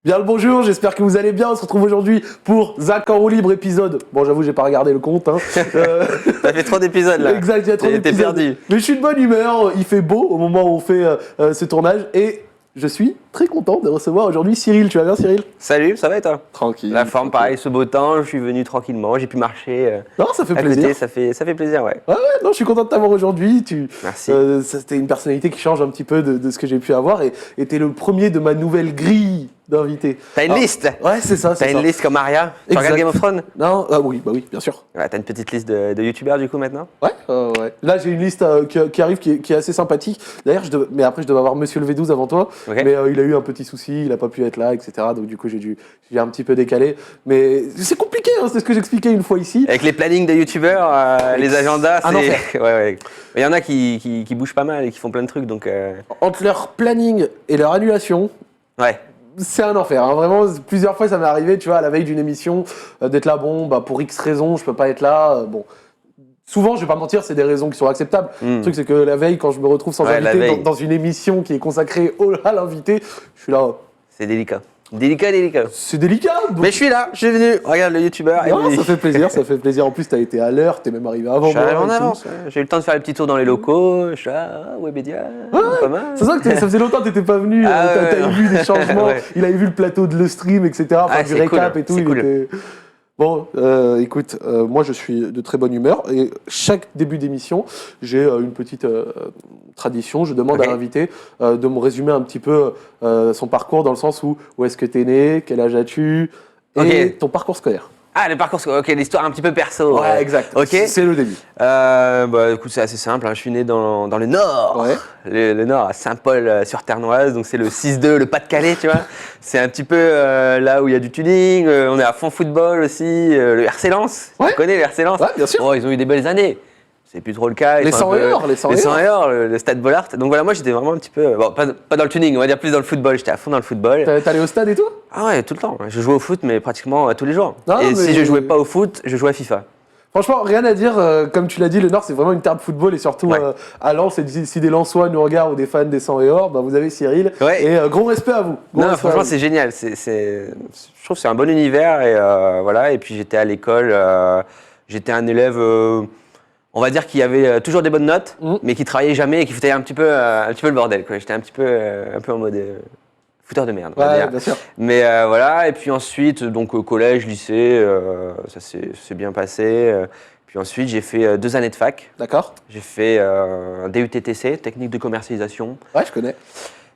Bien le bonjour, j'espère que vous allez bien. On se retrouve aujourd'hui pour Zach en roue libre épisode. Bon, j'avoue, j'ai pas regardé le compte. Ça fait trop d'épisodes là. Exact, il y a trop T'es d'épisodes. perdu. Mais je suis de bonne humeur. Il fait beau au moment où on fait ce tournage et je suis très content de recevoir aujourd'hui Cyril. Tu vas bien, Cyril? Salut, ça va et toi? Tranquille. La forme, pareil, ce beau temps, je suis venu tranquillement, j'ai pu marcher Non, ça fait à plaisir. côté, ça fait plaisir, ouais. Ouais, non, je suis content de t'avoir aujourd'hui. Merci. C'était une personnalité qui change un petit peu de ce que j'ai pu avoir et t'es le premier de ma nouvelle grille d'invités. T'as une liste? Ouais, c'est ça. T'as une liste comme Aria? Tu regardes Game of Thrones? Non, oui, bah oui, bien sûr. Ouais, t'as une petite liste de youtubeurs du coup maintenant? Ouais. Là, j'ai une liste qui arrive qui est assez sympathique. D'ailleurs, mais après, je devais avoir Monsieur le V12 avant toi. Ok. Mais il a eu un petit souci, il n'a pas pu être là, etc. Donc, du coup, j'ai un petit peu décalé. Mais c'est compliqué, hein, c'est ce que j'expliquais une fois ici. Avec les plannings de youtubeurs, les agendas, Un enfer. c'est. Ouais. Mais il y en a qui bougent pas mal et qui font plein de trucs donc. Entre leur planning et leur annulation, Ouais. c'est un enfer, hein. Vraiment, plusieurs fois ça m'est arrivé, tu vois, à la veille d'une émission, d'être là, bon, bah pour X raisons, je peux pas être là, bon. Souvent, je vais pas mentir, c'est des raisons qui sont acceptables. Le truc, c'est que la veille, quand je me retrouve sans Ouais, la invité veille. dans une émission qui est consacrée à l'invité, je suis là, C'est délicat. Délicat. c'est délicat. Donc... Mais je suis là, je suis venu. Regarde le youtubeur. Non, ça fait plaisir, ça fait plaisir. En plus, t'as été à l'heure, t'es même arrivé avant Je suis arrivé moi en et tout. avance, ouais. J'ai eu le temps de faire les petits tours dans les locaux, je suis là, Webedia, pas mal. C'est ça que ça faisait longtemps que t'étais pas venu, Ah ouais, t'avais ouais. vu des changements, Ouais. il avait vu le plateau de le stream, etc. Enfin, Ah, du c'est récap cool, et tout. c'est il cool. était... Bon, écoute, moi je suis de très bonne humeur et chaque début d'émission, j'ai une petite tradition. Je demande Ok. à l'invité de me résumer un petit peu son parcours dans le sens où est-ce que t'es né, quel âge as-tu et Ok. ton parcours scolaire. Ah, le parcours, ok, l'histoire un petit peu perso. Ouais, exact. Ok. C'est le début. Bah écoute, c'est assez simple, hein. Je suis né dans le Nord, Ouais. le Nord, à Saint-Paul-sur-Ternoise, donc c'est le 6-2, le Pas-de-Calais, tu vois. C'est un petit peu là où il y a du tuning, on est à fond football aussi, le RC Lens, Ouais. tu connais le RC Lens? Ouais, bien sûr. Oh, ils ont eu des belles années. C'est plus trop le cas. Ils Les sont 100 un peu- et or, les 100 les et 100 or. et or, le Stade Bollaert. Donc voilà, moi j'étais vraiment un petit peu, bon, pas dans le tuning, on va dire plus dans le football. J'étais à fond dans le football. T'es allé au stade et tout? Ah ouais, tout le temps. Je jouais au foot, mais pratiquement tous les jours. Non, Et mais- si je jouais pas au foot, je jouais à FIFA. Franchement, rien à dire. Comme tu l'as dit, le Nord, c'est vraiment une terre de football et surtout Ouais. à Lens. Et si des Lensois nous regardent ou des fans des 100 et or, bah, vous avez Cyril. Ouais. Et gros respect à vous. Gros Non, respect à franchement, vous. c'est génial. Je trouve que c'est un bon univers et voilà. Et puis j'étais à l'école, j'étais un élève, on va dire qui avait toujours des bonnes notes, mais qui travaillait jamais et qui foutait un petit peu le bordel, quoi. J'étais un peu en mode fouteur de merde, on va Ouais, dire. bien sûr. Mais voilà. Et puis ensuite, donc collège, lycée, ça s'est bien passé. Puis ensuite, j'ai fait 2 années de fac. D'accord. J'ai fait un DUTTC, technique de commercialisation. Ouais, je connais.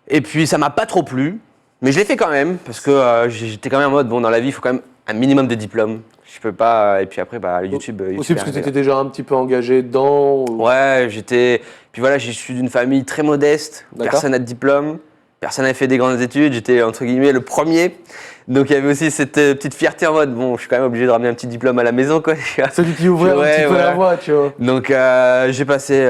Et puis ça m'a pas trop plu, mais je l'ai fait quand même, parce que j'étais quand même en mode, bon, dans la vie, il faut quand même un minimum de diplôme. Je peux pas, et puis après, bah, le YouTube. Aussi parce que YouTube est tu étais déjà un petit peu engagé dedans. Ou... Ouais, puis voilà, je suis d'une famille très modeste, D'accord. personne n'a de diplôme, personne n'avait fait des grandes études, j'étais entre guillemets le premier. Donc il y avait aussi cette petite fierté en mode, bon, je suis quand même obligé de ramener un petit diplôme à la maison, quoi. Celui qui ouvrait un Ouais, petit peu voilà. la voie, tu vois. Donc j'ai passé,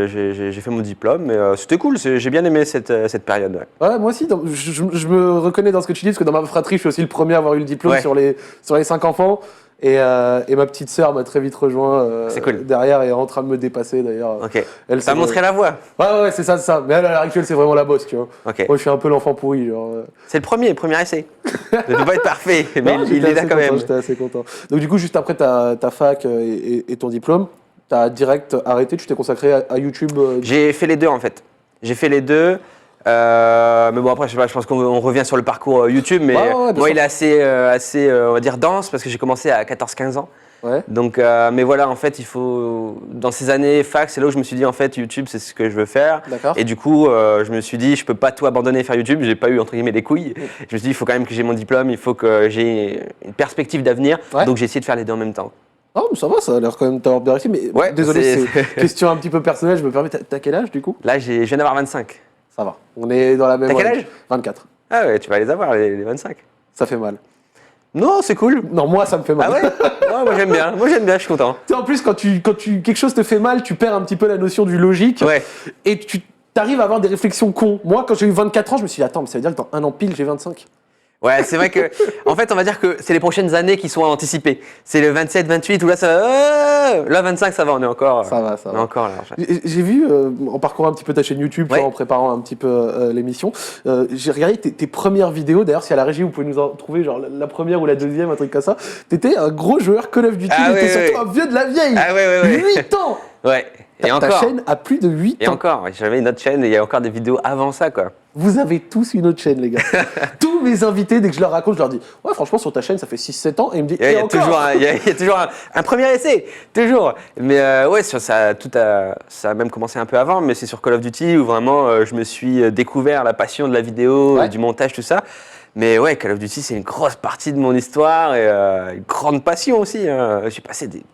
j'ai fait mon diplôme, mais c'était cool, j'ai bien aimé cette période. Ouais. Ouais, moi aussi, je me reconnais dans ce que tu dis, parce que dans ma fratrie, je suis aussi le premier à avoir eu le diplôme Ouais. sur les 5 enfants. Et ma petite sœur m'a très vite rejoint C'est cool. derrière et est en train de me dépasser d'ailleurs. Ok. Elle, Ça a c'est montré la voie. Ouais, c'est ça, c'est ça. Mais elle, à l'heure actuelle, c'est vraiment la bosse, tu vois. Ok. Moi, je suis un peu l'enfant pourri, genre. C'est le premier essai. Ça ne peut pas être parfait, mais Non, il j'étais est là assez quand content, même. J'étais assez content. Donc, du coup, juste après ta fac et ton diplôme, t'as direct arrêté, tu t'es consacré à YouTube. J'ai fait les deux en fait. J'ai fait les deux. Mais bon, après, je sais pas, je pense qu'on revient sur le parcours YouTube, mais Ouais, bien moi, sûr. il est assez on va dire, dense, parce que j'ai commencé à 14-15 ans. Ouais. Donc, mais voilà, en fait, il faut. Dans ces années fac, c'est là où je me suis dit, en fait, YouTube, c'est ce que je veux faire. D'accord. Et du coup, je me suis dit, je peux pas tout abandonner et faire YouTube. J'ai pas eu, entre guillemets, les couilles. Je me suis dit, il faut quand même que j'ai mon diplôme, il faut que j'ai une perspective d'avenir. Ouais. Donc, j'ai essayé de faire les deux en même temps. Oh, mais ça va, ça a l'air quand même d'avoir bien réussi. Mais Ouais, désolé, c'est- c'est question un petit peu personnelle, je me permets. T'as quel âge, du coup? Là, je viens d'avoir 25. Ça va. On est dans la même. T'as quel range. âge? 24. Ah ouais, tu vas les avoir, les 25. Ça fait mal. Non, c'est cool. Non, moi, ça me fait mal. Ah ouais? Ouais, moi j'aime bien, je suis content. Tu sais, en plus, quand quelque chose te fait mal, tu perds un petit peu la notion du logique. Ouais. Et tu arrives à avoir des réflexions cons. Moi, quand j'ai eu 24 ans, je me suis dit, attends, mais ça veut dire que dans un an pile, j'ai 25. Ouais, c'est vrai que, en fait, on va dire que c'est les prochaines années qui sont anticipées. C'est le 27, 28 où là, ça va. Là, 25, ça va, on est encore. Ça va. On est encore là. J'ai vu, en parcourant un petit peu ta chaîne YouTube, tu vois, en préparant un petit peu l'émission, j'ai regardé tes premières vidéos. D'ailleurs, si à la régie, vous pouvez nous en trouver, genre la première ou la deuxième, un truc comme ça. T'étais un gros joueur Call of Duty, t'étais surtout un vieux de la vieille. Ah ouais. 8 ans. Ouais. Et ta encore. chaîne a plus de 8 ans. Et encore, j'avais une autre chaîne et il y a encore des vidéos avant ça, quoi. Vous avez tous une autre chaîne, les gars. Tous mes invités, dès que je leur raconte, je leur dis « Ouais, franchement, sur ta chaîne, ça fait 6-7 ans. » Et ils me disent « Il y a toujours un premier essai, toujours. Mais ouais, ça a même commencé un peu avant, mais c'est sur Call of Duty où vraiment je me suis découvert la passion de la vidéo, du montage, tout ça. Mais ouais, Call of Duty, c'est une grosse partie de mon histoire et une grande passion aussi. J'ai passé des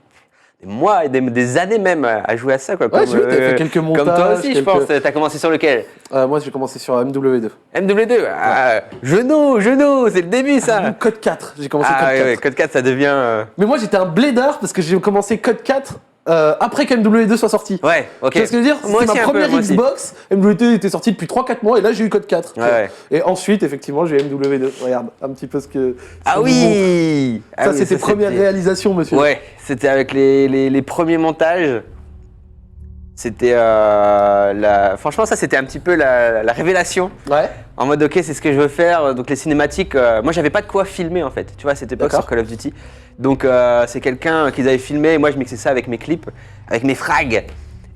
mois et des années même à jouer à ça. Quoi, ouais, j'ai vu, t'as fait quelques montages. Comme toi aussi, je pense. T'as commencé sur lequel? Moi, j'ai commencé sur MW2. MW2 Genou, c'est le début, ça. Code 4, j'ai commencé Code 4. Ouais, Code 4, ça devient... Mais moi, j'étais un blédard parce que j'ai commencé Code 4 après qu'MW2 soit sorti. Ouais, ok. Tu vois ce que je veux dire? Moi C'était aussi, ma première Xbox, MW2 était sorti depuis 3-4 mois et là, j'ai eu Code 4. Ouais. Et ensuite, effectivement, j'ai eu MW2. Regarde, un petit peu ce que... Ah oui. Ça, c'était première réalisation, monsieur. Ouais, c'était avec les premiers montages. C'était franchement, ça, c'était un petit peu la révélation. Ouais. En mode, ok, c'est ce que je veux faire. Donc, les cinématiques, moi, j'avais pas de quoi filmer, en fait. Tu vois, à cette époque, sur Call of Duty. Donc, c'est quelqu'un qu'ils avaient filmé. Et moi, je mixais ça avec mes clips, avec mes frags.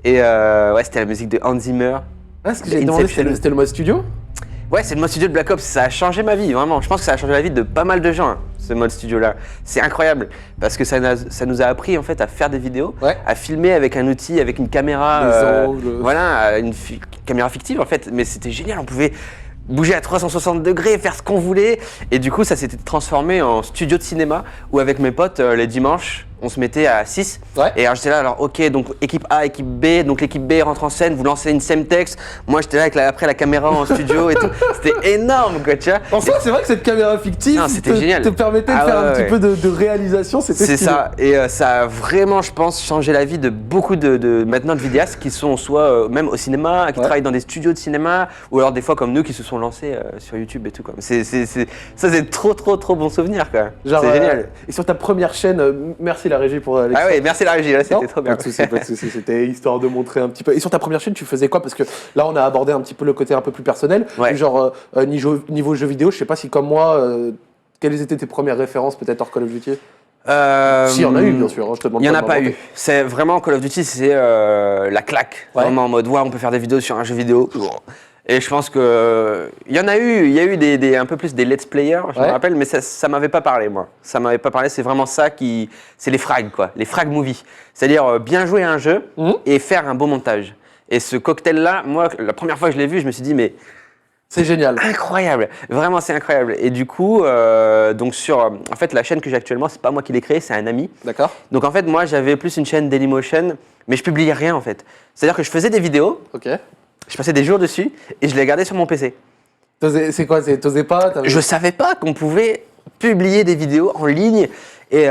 Et ouais, c'était la musique de Hans Zimmer. Ah, ce que j'ai demandé, c'était le mode studio? Ouais, c'est le mode studio de Black Ops, ça a changé ma vie, vraiment. Je pense que ça a changé la vie de pas mal de gens, hein, ce mode studio-là. C'est incroyable, parce que ça nous a appris en fait à faire des vidéos, à filmer avec un outil, avec une caméra, voilà, une caméra fictive en fait. Mais c'était génial, on pouvait bouger à 360 degrés, faire ce qu'on voulait. Et du coup, ça s'était transformé en studio de cinéma, où avec mes potes, les dimanches, on se mettait à 6. Ouais. Et alors j'étais là, alors ok, donc équipe A, équipe B, donc l'équipe B rentre en scène, vous lancez une Semtex. Moi j'étais là avec après la caméra en studio et tout. C'était énorme quoi, tu vois. En fait, c'est vrai que cette caméra fictive te permettait de faire un petit peu de réalisation, c'était c'est ça, et ça a vraiment, je pense, changé la vie de beaucoup maintenant de vidéastes qui sont soit même au cinéma, qui travaillent dans des studios de cinéma, ou alors des fois comme nous qui se sont lancés sur YouTube et tout. Quoi. Ça c'est trop bon souvenir quoi. C'est génial. Et sur ta première chaîne, merci la régie pour Ah oui, merci la régie, là c'était trop bien. Pas de soucis, c'était histoire de montrer un petit peu. Et sur ta première chaîne, tu faisais quoi? Parce que là, on a abordé un petit peu le côté un peu plus personnel, genre niveau jeux vidéo, je sais pas si comme moi, quelles étaient tes premières références peut-être hors Call of Duty? Si, il y en a eu bien sûr, je te demande. Il n'y en a pas eu. C'est vraiment Call of Duty, c'est la claque. Vraiment en mode, on peut faire des vidéos sur un jeu vidéo. Et je pense que il y a eu un peu plus des let's players, je me rappelle, mais ça m'avait pas parlé moi. Ça m'avait pas parlé. C'est vraiment ça c'est les frags quoi, les frag movies. C'est-à-dire bien jouer à un jeu et faire un beau montage. Et ce cocktail-là, moi, la première fois que je l'ai vu, je me suis dit mais c'est génial, incroyable, vraiment c'est incroyable. Et du coup, donc en fait la chaîne que j'ai actuellement, c'est pas moi qui l'ai créée, c'est un ami. D'accord. Donc en fait moi j'avais plus une chaîne Dailymotion, mais je publiais rien en fait. C'est-à-dire que je faisais des vidéos. Ok. Je passais des jours dessus et je les gardais sur mon PC. C'est quoi? T'osais pas? Je savais pas qu'on pouvait publier des vidéos en ligne et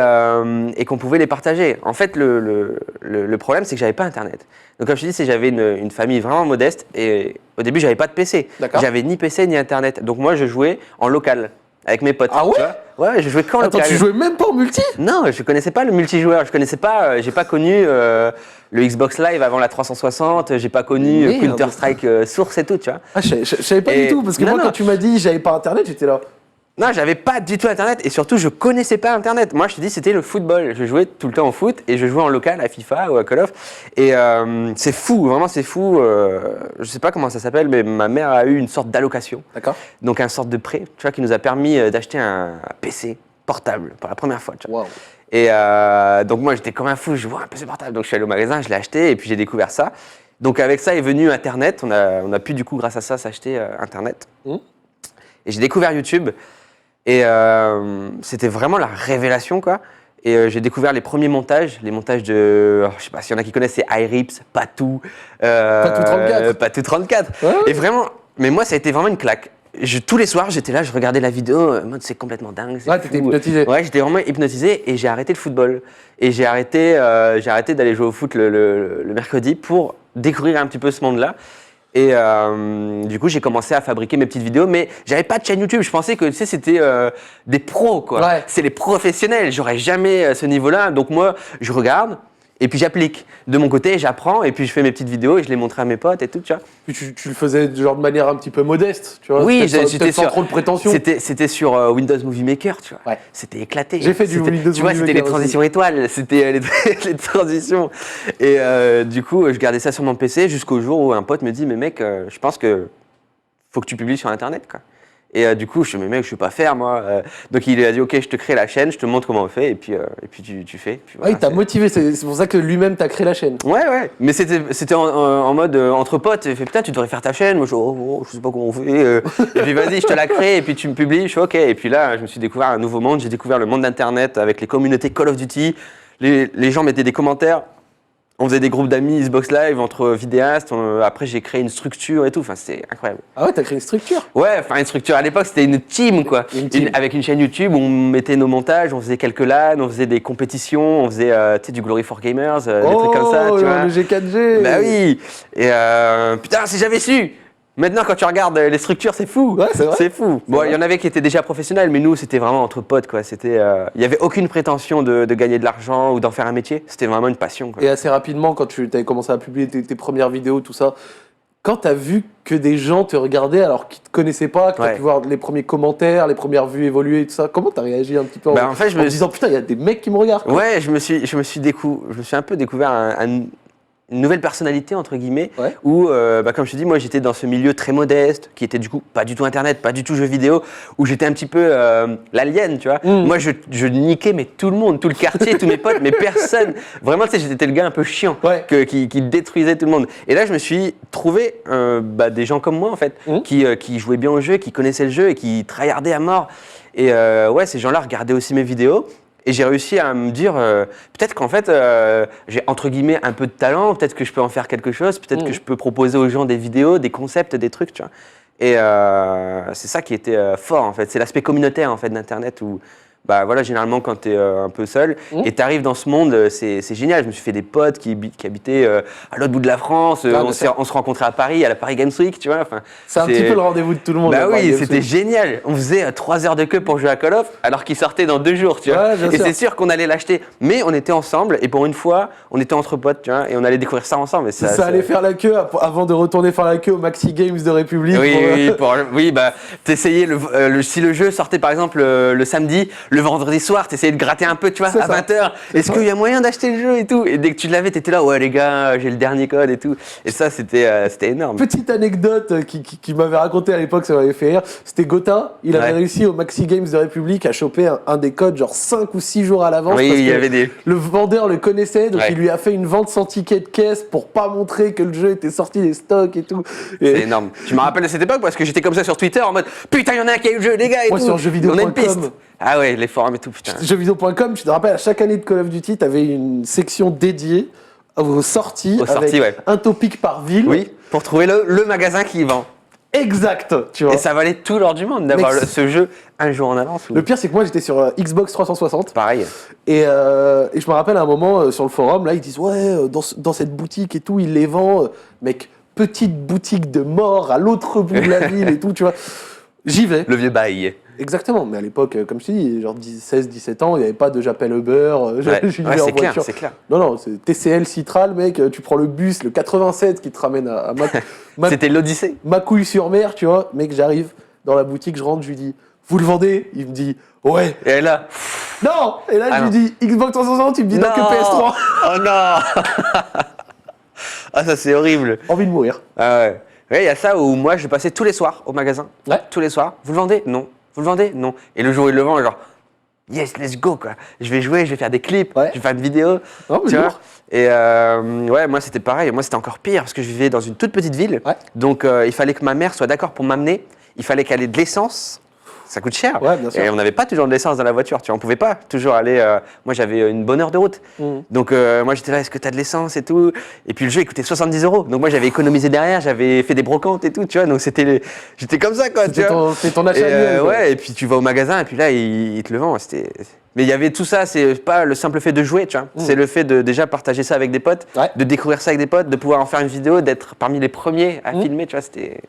qu'on pouvait les partager. En fait, le problème, c'est que j'avais pas Internet. Donc, comme je te dis, j'avais une famille vraiment modeste et au début, j'avais pas de PC. J'avais ni PC ni Internet. Donc, moi, je jouais en local avec mes potes. Ah ouais? Ouais, je jouais qu'en local. Attends, tu jouais même pas en multi? Non, je connaissais pas le multijoueur. Je connaissais pas, j'ai pas connu le Xbox Live avant la 360. J'ai pas connu Counter-Strike Source et tout, tu vois. Ah, je savais pas du tout parce que quand tu m'as dit j'avais pas Internet, j'étais là. Non, j'avais pas du tout Internet et surtout je connaissais pas Internet. Moi, je te dis, c'était le football. Je jouais tout le temps au foot et je jouais en local à FIFA ou à Call of. Et c'est fou, vraiment c'est fou. Je sais pas comment ça s'appelle, mais ma mère a eu une sorte d'allocation. D'accord. Donc un sorte de prêt, tu vois, qui nous a permis d'acheter un PC portable pour la première fois. Tu vois. Wow. Et donc moi, j'étais comme un fou. Je vois un PC portable, donc je suis allé au magasin, je l'ai acheté et puis j'ai découvert ça. Donc avec ça est venu Internet. On a pu du coup grâce à ça s'acheter Internet. Et j'ai découvert YouTube. Et c'était vraiment la révélation, quoi. Et j'ai découvert les premiers montages, les montages de, je sais pas s'il y en a qui connaissent, c'est iRips, Patou, Patou 34. Ouais. Et vraiment, mais moi ça a été vraiment une claque. Tous les soirs j'étais là, je regardais la vidéo, en mode c'est complètement dingue. Ouais, t'étais hypnotisé. Ouais, j'étais vraiment hypnotisé et j'ai arrêté le football. Et j'ai arrêté d'aller jouer au foot le mercredi pour découvrir un petit peu ce monde-là. Et du coup, j'ai commencé à fabriquer mes petites vidéos, mais j'avais pas de chaîne YouTube. Je pensais que c'était des pros, quoi. Ouais. C'est les professionnels. J'aurais jamais ce niveau-là. Donc moi, je regarde et puis j'applique. De mon côté, j'apprends et puis je fais mes petites vidéos et je les montre à mes potes et tout, tu vois. Puis tu le faisais genre de manière un petit peu modeste, tu vois. Oui, j'étais sans trop de prétention. C'était sur Windows Movie Maker, tu vois. Ouais. C'était éclaté. J'ai fait du Windows Movie Maker. Tu vois, c'était les transitions étoiles, c'était les transitions. Et du coup, je gardais ça sur mon PC jusqu'au jour où un pote me dit, mais mec, je pense que faut que tu publies sur Internet, quoi. Et du coup, je me dis, mec, je sais pas faire, moi. Donc il a dit, ok, je te crée la chaîne, je te montre comment on fait, et puis tu fais. Puis, voilà, il t'a motivé, c'est pour ça que lui-même t'a créé la chaîne. Ouais. Mais c'était en mode entre potes. Il fait, putain, tu devrais faire ta chaîne. Moi, je sais pas comment on fait. Et puis vas-y, je te la crée, et puis tu me publies. Je fais, ok. Et puis là, je me suis découvert un nouveau monde. J'ai découvert le monde d'Internet avec les communautés Call of Duty. Les gens mettaient des commentaires. On faisait des groupes d'amis Xbox Live entre vidéastes. Après, j'ai créé une structure et tout. Enfin, c'était incroyable. Ah ouais, t'as créé une structure? Ouais, enfin une structure. À l'époque, c'était une team, quoi. Avec une chaîne YouTube où on mettait nos montages, on faisait quelques LAN, on faisait des compétitions, on faisait du Glory for Gamers, des trucs comme ça, tu vois. Le G4G. Bah oui. Et putain, si j'avais su. Maintenant, quand tu regardes les structures, c'est fou. Ouais, c'est vrai. C'est fou. Bon, il y en avait qui étaient déjà professionnels, mais nous, c'était vraiment entre potes, quoi. C'était, il y avait aucune prétention de gagner de l'argent ou d'en faire un métier. C'était vraiment une passion, quoi. Et assez rapidement, quand tu avais commencé à publier tes premières vidéos, tout ça, quand t'as vu que des gens te regardaient alors qu'ils te connaissaient pas, que t'as pu voir les premiers commentaires, les premières vues évoluer et tout ça, comment t'as réagi un petit peu en fait, en me disant putain, il y a des mecs qui me regardent, quoi. Ouais, je me suis un peu découvert une nouvelle personnalité entre guillemets, où comme je te dis, moi j'étais dans ce milieu très modeste qui était du coup pas du tout internet, pas du tout jeux vidéo, où j'étais un petit peu l'alien, tu vois. Moi je niquais mais tout le monde, tout le quartier, tous mes potes, mais personne. Vraiment, tu sais, j'étais le gars un peu chiant qui détruisait tout le monde. Et là je me suis trouvé des gens comme moi en fait, qui jouaient bien au jeu, qui connaissaient le jeu et qui tryhardaient à mort. Et ces gens-là regardaient aussi mes vidéos. Et j'ai réussi à me dire, peut-être qu'en fait, j'ai entre guillemets un peu de talent, peut-être que je peux en faire quelque chose, peut-être que je peux proposer aux gens des vidéos, des concepts, des trucs, tu vois. Et c'est ça qui était fort, en fait. C'est l'aspect communautaire, en fait, d'Internet où, généralement, quand tu es un peu seul et tu arrives dans ce monde, c'est génial. Je me suis fait des potes qui habitaient à l'autre bout de la France. On se rencontrait à Paris, à la Paris Games Week, tu vois. Enfin, c'est un petit peu le rendez-vous de tout le monde. Bah oui, c'était génial. On faisait 3 heures de queue pour jouer à Call of, alors qu'il sortait dans 2 jours, tu vois. Et c'est sûr qu'on allait l'acheter. Mais on était ensemble, et pour une fois, on était entre potes, tu vois, et on allait découvrir ça ensemble. Et ça allait faire la queue avant de retourner faire la queue au Maxi Games de République. T'essayais si le jeu sortait par exemple le samedi, le vendredi soir, t'essayais de gratter un peu, tu vois, à 20h. Est-ce qu'il y a moyen d'acheter le jeu et tout? Et dès que tu l'avais, t'étais là, ouais les gars, j'ai le dernier code et tout. Et ça, c'était énorme. Petite anecdote qui m'avait raconté à l'époque, ça m'avait fait rire. C'était Gotha, il avait réussi au Maxi Games de République à choper un des codes genre 5 ou 6 jours à l'avance. Oui, parce il y que avait le vendeur le connaissait, donc il lui a fait une vente sans ticket de caisse pour pas montrer que le jeu était sorti des stocks et tout. C'est énorme. Tu me rappelles de cette époque parce que j'étais comme ça sur Twitter en mode putain, il y en a un qui a eu le jeu, les gars, et tout. Sur jeuxvideo.com. On a une piste. Ah ouais, les forums et tout, putain. Jeuxvideo.com, tu te rappelles, à chaque année de Call of Duty, t'avais une section dédiée aux sorties, avec un topic par ville. Oui, pour trouver le magasin qui y vend. Exact, tu vois. Et ça valait tout l'or du monde d'avoir ce jeu un jour en avance. Le pire, c'est que moi, j'étais sur Xbox 360. Pareil. Et je me rappelle à un moment, sur le forum, là, ils disent, ouais, dans cette boutique et tout, ils les vendent. Mec, petite boutique de mort à l'autre bout de la ville et tout, tu vois. J'y vais. Le vieux bail. Exactement, mais à l'époque, comme je te dis, genre 16-17 ans, il n'y avait pas de j'appelle Uber, j'y vais en voiture. C'est clair. Non, c'est TCL Citral, mec, tu prends le bus, le 87 qui te ramène à C'était l'Odyssée. Macouille-sur-Mer, tu vois. Mec, j'arrive dans la boutique, je rentre, je lui dis, vous le vendez? Il me dit, ouais. Et là non. Et là, je lui dis, Xbox 360, il me dit, non, que PS3. Oh non. Ah, ça, c'est horrible. Envie de mourir. Ah ouais. Oui, il y a ça où moi, je passais tous les soirs au magasin. Ouais. Tous les soirs. Vous le vendez? Non. Vous le vendez? Non. Et le jour où il le vend, genre, yes, let's go, quoi. Je vais jouer, je vais faire des clips, je vais faire une vidéo. Oh, tu vois. Et moi, c'était pareil. Moi, c'était encore pire parce que je vivais dans une toute petite ville. Ouais. Donc, il fallait que ma mère soit d'accord pour m'amener. Il fallait qu'elle ait de l'essence. Ça coûte cher. Ouais, bien sûr. Et on n'avait pas toujours de l'essence dans la voiture. Tu vois, on pouvait pas toujours aller. Moi, j'avais une bonne heure de route. Donc, moi, j'étais là, est-ce que tu as de l'essence et tout? Et puis, le jeu, il coûtait 70 €. Donc, moi, j'avais économisé derrière, j'avais fait des brocantes et tout. Tu vois, donc j'étais comme ça, quoi. C'était ton achat annuel. Ouais, et puis tu vas au magasin et puis là, il te le vend. Mais il y avait tout ça, c'est pas le simple fait de jouer, tu vois. C'est le fait de déjà partager ça avec des potes, de découvrir ça avec des potes, de pouvoir en faire une vidéo, d'être parmi les premiers à filmer, tu vois, c'était...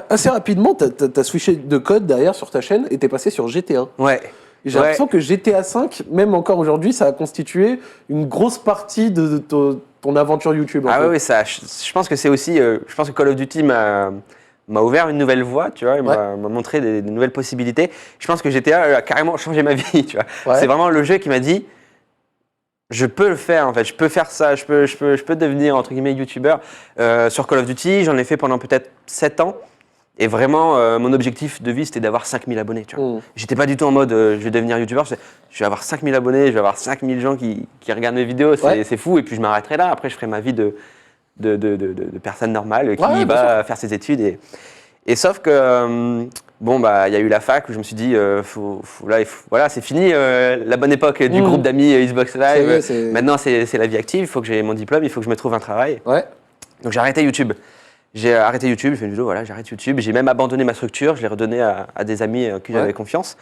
Assez rapidement, t'as switché de code derrière sur ta chaîne et t'es passé sur GTA. Ouais. Et j'ai l'impression que GTA V, même encore aujourd'hui, ça a constitué une grosse partie de ton aventure YouTube. Ah oui, ça, je pense que c'est aussi, je pense que Call of Duty m'a ouvert une nouvelle voie, tu vois, il m'a montré des nouvelles possibilités. Je pense que GTA a carrément changé ma vie, tu vois. C'est vraiment le jeu qui m'a dit, je peux le faire en fait, je peux faire ça, je peux devenir entre guillemets youtubeur. Sur Call of Duty, j'en ai fait pendant peut-être 7 ans. Et vraiment, mon objectif de vie, c'était d'avoir 5000 abonnés. Tu vois. J'étais pas du tout en mode, je vais devenir youtubeur. Je vais avoir 5000 abonnés, je vais avoir 5000 gens qui regardent mes vidéos. C'est fou. Et puis, je m'arrêterai là. Après, je ferai ma vie de personne normale qui va faire ses études. Et sauf que, bon, bah, il y a eu la fac où je me suis dit, voilà, c'est fini la bonne époque du groupe d'amis Xbox Live. Maintenant, c'est la vie active. Il faut que j'ai mon diplôme, il faut que je me trouve un travail. Donc, j'ai arrêté YouTube. J'ai arrêté YouTube, j'ai fait une vidéo, voilà, j'arrête YouTube. J'ai même abandonné ma structure, je l'ai redonné à des amis en qui j'avais confiance.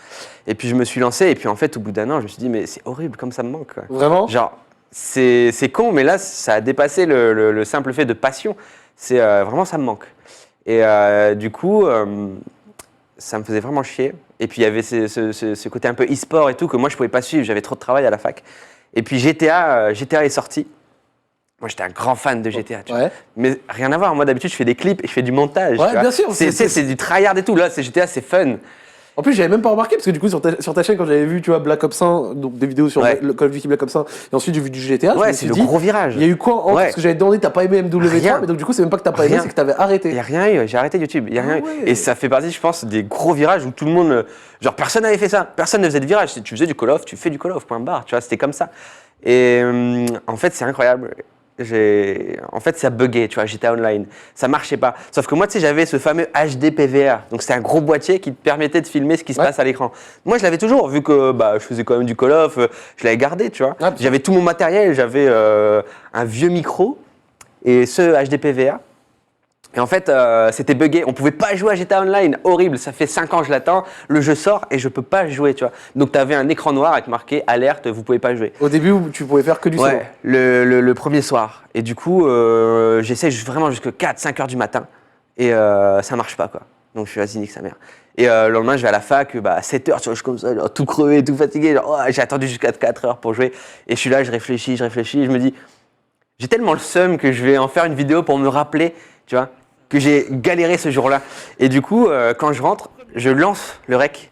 Et puis je me suis lancé, et puis en fait, au bout d'un an, je me suis dit, mais c'est horrible comme ça me manque. Quoi. Vraiment ? Genre, c'est con, mais là, ça a dépassé le simple fait de passion. C'est vraiment, ça me manque. Et du coup, ça me faisait vraiment chier. Et puis il y avait ce côté un peu e-sport et tout que moi, je pouvais pas suivre, j'avais trop de travail à la fac. Et puis GTA est sorti. Moi, j'étais un grand fan de GTA, tu vois. Mais rien à voir. Moi, d'habitude, je fais des clips et je fais du montage. Ouais, bien sûr. C'est du tryhard et tout. Là, c'est GTA, c'est fun. En plus, j'avais même pas remarqué, parce que du coup, sur ta chaîne, quand j'avais vu, tu vois, Black Ops 1, donc des vidéos sur le Call of Duty Black Ops 1, et ensuite j'ai vu du GTA, je me suis dit, le gros virage. Il y a eu quoi entre parce que j'avais demandé, t'as pas aimé MW3, mais donc du coup, c'est même pas que t'as pas aimé, c'est que t'avais arrêté. Il y a rien eu, j'ai arrêté YouTube. Il y a rien eu. Et ça fait partie, je pense, des gros virages où tout le monde. Genre, personne n'avait fait ça. Personne ne faisait de virage. Tu faisais du Call of, tu fais du Call of, point barre. Tu vois, c'était comme ça. Et en fait, c'est incroyable. En fait, ça buguait, tu vois, j'étais online, ça marchait pas. Sauf que moi, tu sais, j'avais ce fameux HD PVR, donc c'était un gros boîtier qui te permettait de filmer ce qui se passe à l'écran. Moi, je l'avais toujours, vu que je faisais quand même du Call of, je l'avais gardé, tu vois. J'avais tout mon matériel, j'avais un vieux micro et ce HD PVR. Et en fait, c'était buggé. On pouvait pas jouer à GTA Online. Horrible. Ça fait 5 ans que je l'attends. Le jeu sort et je peux pas jouer, tu vois. Donc, tu avais un écran noir avec marqué alerte, vous pouvez pas jouer. Au début, tu pouvais faire que du solo. Le premier soir. Et du coup, j'essaie vraiment jusqu'à 4-5 heures du matin. Et ça marche pas, quoi. Donc, je suis vas-y, nique sa mère. Et le lendemain, je vais à la fac, à 7 heures, tu vois, je suis comme ça, genre, tout crevé, tout fatigué. Genre, j'ai attendu jusqu'à 4 heures pour jouer. Et je suis là, je réfléchis. Je me dis, j'ai tellement le seum que je vais en faire une vidéo pour me rappeler, tu vois, que j'ai galéré ce jour-là. Et du coup, quand je rentre, je lance le rec.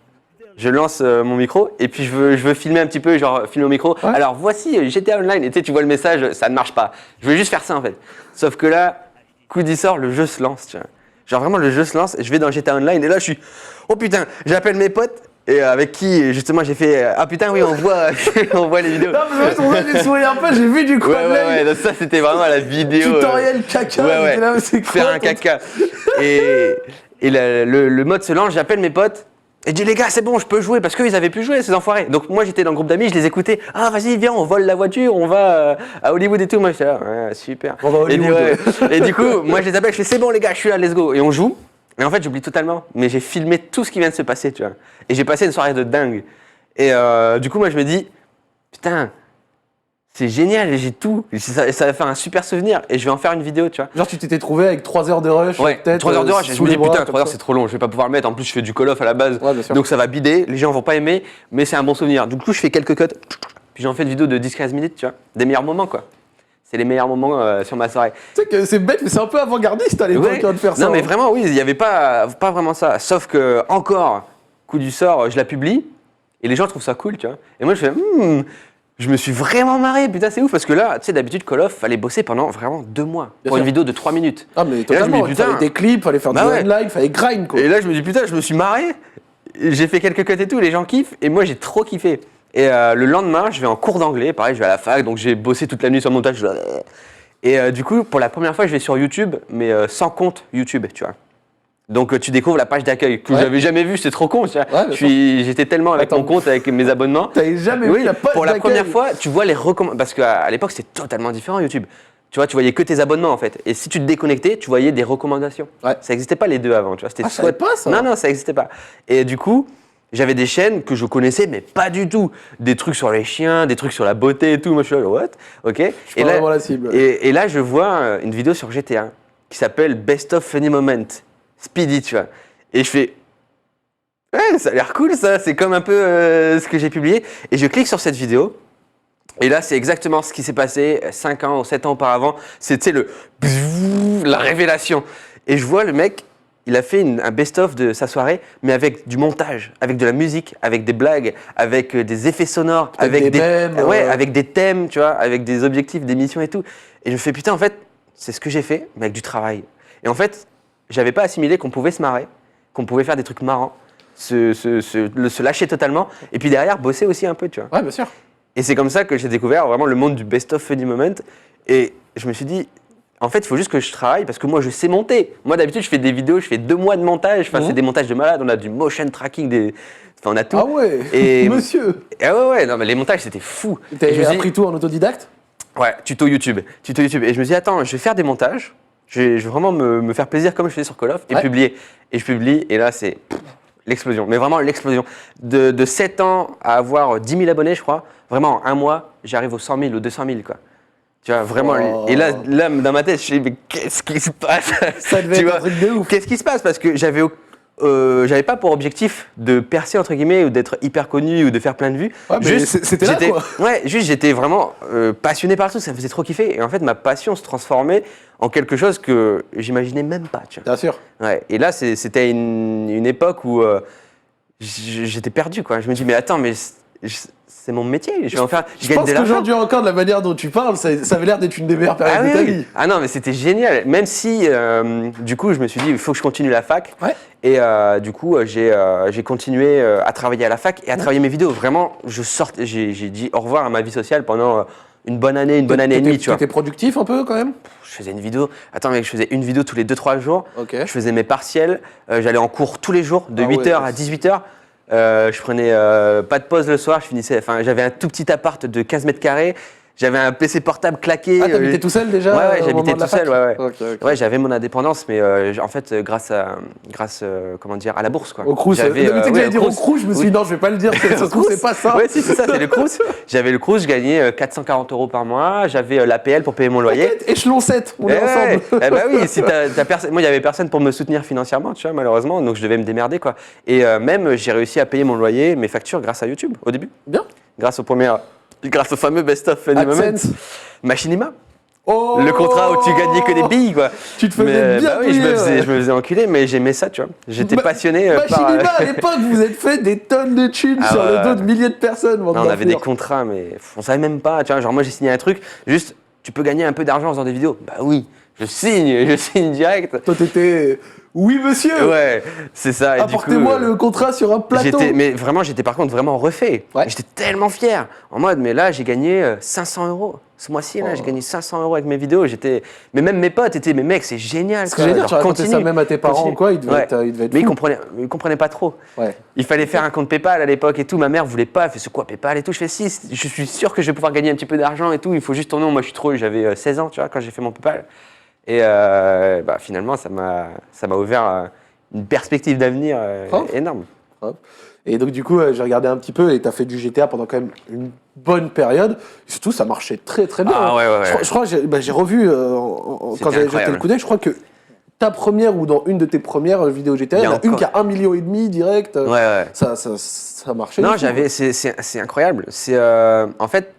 Je lance mon micro et puis je veux filmer un petit peu, genre filmer au micro. Alors voici GTA Online. Et tu vois le message, ça ne marche pas. Je veux juste faire ça en fait. Sauf que là, coup d'y sort, le jeu se lance. Tu vois. Genre vraiment, le jeu se lance et je vais dans GTA Online. Et là, je suis, oh putain, j'appelle mes potes. Et avec qui, justement, j'ai fait ah putain, oui, on voit les vidéos. Non, mais c'est pour ça que j'ai souri un peu, j'ai vu du coup. Donc ça, c'était vraiment la vidéo. Tutoriel caca. Là, c'est quoi, faire un caca. Et le mode se lance, j'appelle mes potes. Et je dis les gars, c'est bon, je peux jouer parce qu'ils avaient pu jouer, ces enfoirés. Donc moi, j'étais dans le groupe d'amis, je les écoutais. Ah, vas-y, viens, on vole la voiture, on va à Hollywood et tout. Moi, j'étais là, ouais, super. On va à Hollywood. Et du coup, moi, je les appelle, je fais c'est bon, les gars, je suis là, let's go. Et on joue. Et en fait, j'oublie totalement. Mais j'ai filmé tout ce qui vient de se passer, tu vois. Et j'ai passé une soirée de dingue. Et du coup, moi, je me dis, putain, c'est génial, j'ai tout. Ça va faire un super souvenir. Et je vais en faire une vidéo, tu vois. Genre, tu t'étais trouvé avec 3 heures de rush. Ouais, 3 heures de rush. Je me dis, putain, 3 heures, c'est trop long. Je vais pas pouvoir le mettre. En plus, je fais du Call of à la base. Ouais, donc, ça va bider. Les gens vont pas aimer. Mais c'est un bon souvenir. Du coup, je fais quelques cuts. Puis, j'en fais une vidéo de 10-15 minutes, tu vois. Des meilleurs moments, quoi. C'est les meilleurs moments sur ma soirée. Tu sais que c'est bête, mais c'est un peu avant-gardiste à l'époque de faire ça. Non, mais vraiment, oui, il n'y avait pas vraiment ça. Sauf que, encore, coup du sort, je la publie et les gens trouvent ça cool, tu vois. Et moi, je fais, je me suis vraiment marré, putain, c'est ouf. Parce que là, tu sais, d'habitude, Call of, fallait bosser pendant vraiment 2 mois pour une vidéo de 3 minutes. Ah, mais totalement. Il fallait des clips, fallait faire du online, fallait grind, quoi. Et là, je me dis, putain, je me suis marré. J'ai fait quelques cuts et tout, les gens kiffent. Et moi, j'ai trop kiffé. Et le lendemain, je vais en cours d'anglais. Pareil, je vais à la fac, donc j'ai bossé toute la nuit sur le montage. Et du coup, pour la première fois, je vais sur YouTube, mais sans compte YouTube, tu vois. Donc tu découvres la page d'accueil que j'avais jamais vue, c'est trop con. Tu vois. J'étais tellement avec mon compte, avec mes abonnements. T'avais jamais vu la page d'accueil. Pour la première fois, tu vois les recommandations. Parce qu'à l'époque, c'était totalement différent YouTube. Tu vois, tu voyais que tes abonnements en fait. Et si tu te déconnectais, tu voyais des recommandations. Ça n'existait pas les deux avant. Tu vois. C'était savais pas ça. Non, ça n'existait pas. Et du coup, J'avais des chaînes que je connaissais, mais pas du tout. Des trucs sur les chiens, des trucs sur la beauté et tout. Moi, je suis là, what? Ok. Et là, la cible. Et là, je vois une vidéo sur GTA qui s'appelle Best of Funny Moment, Speedy, tu vois. Et je fais, ouais, ça a l'air cool, ça. C'est comme un peu ce que j'ai publié. Et je clique sur cette vidéo. Et là, c'est exactement ce qui s'est passé 5 ans ou 7 ans auparavant. C'était la révélation. Et je vois le mec, il a fait un best-of de sa soirée, mais avec du montage, avec de la musique, avec des blagues, avec des effets sonores, avec des thèmes, avec des thèmes, tu vois, avec des objectifs d'émission et tout. Et je me fais, putain, en fait, c'est ce que j'ai fait, mais avec du travail. Et en fait, j'avais pas assimilé qu'on pouvait se marrer, qu'on pouvait faire des trucs marrants, se lâcher totalement, et puis derrière, bosser aussi un peu, tu vois. Ouais, bien sûr. Et c'est comme ça que j'ai découvert vraiment le monde du best-of funny moment. Et je me suis dit, en fait, il faut juste que je travaille parce que moi, je sais monter. Moi, d'habitude, je fais des vidéos, je fais 2 mois de montage. Enfin, c'est des montages de malade. On a du motion tracking, enfin, on a tout. Ah ouais, et, monsieur. Ah ouais, non, mais les montages, c'était fou. T'as appris tout en autodidacte? Ouais, tuto YouTube. Et je me dis, attends, je vais faire des montages. Je vais vraiment me faire plaisir comme je faisais sur Call of et publier. Et je publie, et là, c'est l'explosion. Mais vraiment, l'explosion. De 7 ans à avoir 10 000 abonnés, je crois, vraiment, en un mois, j'arrive aux 100 000 ou 200 000, quoi. Tu vois, vraiment. Oh. Et là, dans ma tête, je me dis, mais qu'est-ce qui se passe? Ça devait être un truc de ouf. Qu'est-ce qui se passe? Parce que j'avais pas pour objectif de percer, entre guillemets, ou d'être hyper connu, ou de faire plein de vues. Ouais, mais c'était là, quoi. Ouais, juste, j'étais vraiment passionné par le truc, ça me faisait trop kiffer. Et en fait, ma passion se transformait en quelque chose que j'imaginais même pas, tu vois. Bien sûr. Ouais, et là, c'était une époque où j'étais perdu, quoi. Je me dis, mais attends, mais c'est mon métier, je vais en faire. Je pense qu'aujourd'hui encore, de la manière dont tu parles, ça avait l'air d'être une des meilleures périodes de ta vie. Ah non, mais c'était génial. Même si, du coup, je me suis dit, il faut que je continue la fac. Ouais. Et du coup, j'ai continué à travailler à la fac et à travailler mes vidéos. Vraiment, j'ai dit au revoir à ma vie sociale pendant une bonne année et demie, tu vois. T'étais productif un peu quand même? Je faisais une vidéo. Attends, mec, je faisais une vidéo tous les 2-3 jours. Okay. Je faisais mes partiels. J'allais en cours tous les jours, de 8h à 18h. Je prenais pas de pause le soir. J'avais un tout petit appart de 15 mètres carrés. J'avais un PC portable claqué. Ah, t'habitais tout seul déjà? Ouais, j'habitais tout seul. Ouais. Okay. Ouais, j'avais mon indépendance, mais en fait, grâce comment dire, à la bourse, quoi. Au Crous. J'allais dire au Crous, je me suis dit non, je vais pas le dire, ça se trouve, c'est pas ça. Ouais, si, c'est ça, c'est le Crous. J'avais le Crous, je gagnais 440 € par mois. J'avais l'APL pour payer mon loyer. Échelon 7, on est ensemble. Eh bah oui, si moi, il y avait personne pour me soutenir financièrement, tu vois, malheureusement, donc je devais me démerder, quoi. Et même, j'ai réussi à payer mon loyer, mes factures grâce à YouTube, au début. Bien. Grâce au fameux Best of Funny Moment. Machinima. Oh, le contrat où tu gagnais que des billes, quoi. Tu te faisais bien oui, je me faisais enculer, mais j'aimais ça, tu vois. J'étais passionné par... Machinima, à l'époque, vous êtes fait des tonnes de thunes sur le dos de milliers de personnes. Non, on avait des contrats, mais on savait même pas, tu vois. Genre moi, j'ai signé un truc, juste, tu peux gagner un peu d'argent en faisant des vidéos. Bah oui, je signe direct. Toi, t'étais... Oui, monsieur. Ouais, c'est ça. Apportez-moi le contrat sur un plateau. Mais vraiment, j'étais par contre vraiment refait. Ouais. J'étais tellement fier. En mode, mais là, j'ai gagné 500 €. Ce mois-ci, là, j'ai gagné 500 € avec mes vidéos. Mais même mes potes étaient, mais mec, c'est génial. Ce que j'ai dit, tu racontais ça même à tes parents, quoi. Ils devaient être mais ils comprenaient pas trop. Ouais. Il fallait faire un compte PayPal à l'époque et tout. Ma mère voulait pas. Elle fait, c'est quoi PayPal et tout. Je fais, si, je suis sûr que je vais pouvoir gagner un petit peu d'argent et tout. Il faut juste ton nom. Moi, j'avais 16 ans, tu vois, quand j'ai fait mon PayPal. Et finalement, ça m'a ouvert une perspective d'avenir énorme. Et donc du coup, j'ai regardé un petit peu et tu as fait du GTA pendant quand même une bonne période. Et surtout, ça marchait très très bien. Ah, ouais. Je crois que j'ai revu, quand j'avais jeté le coup d'œil, je crois que ta première ou dans une de tes premières vidéos GTA, il y en a une qui a 1,5 million direct. Ouais. Ça marchait. Non, c'est incroyable. En fait,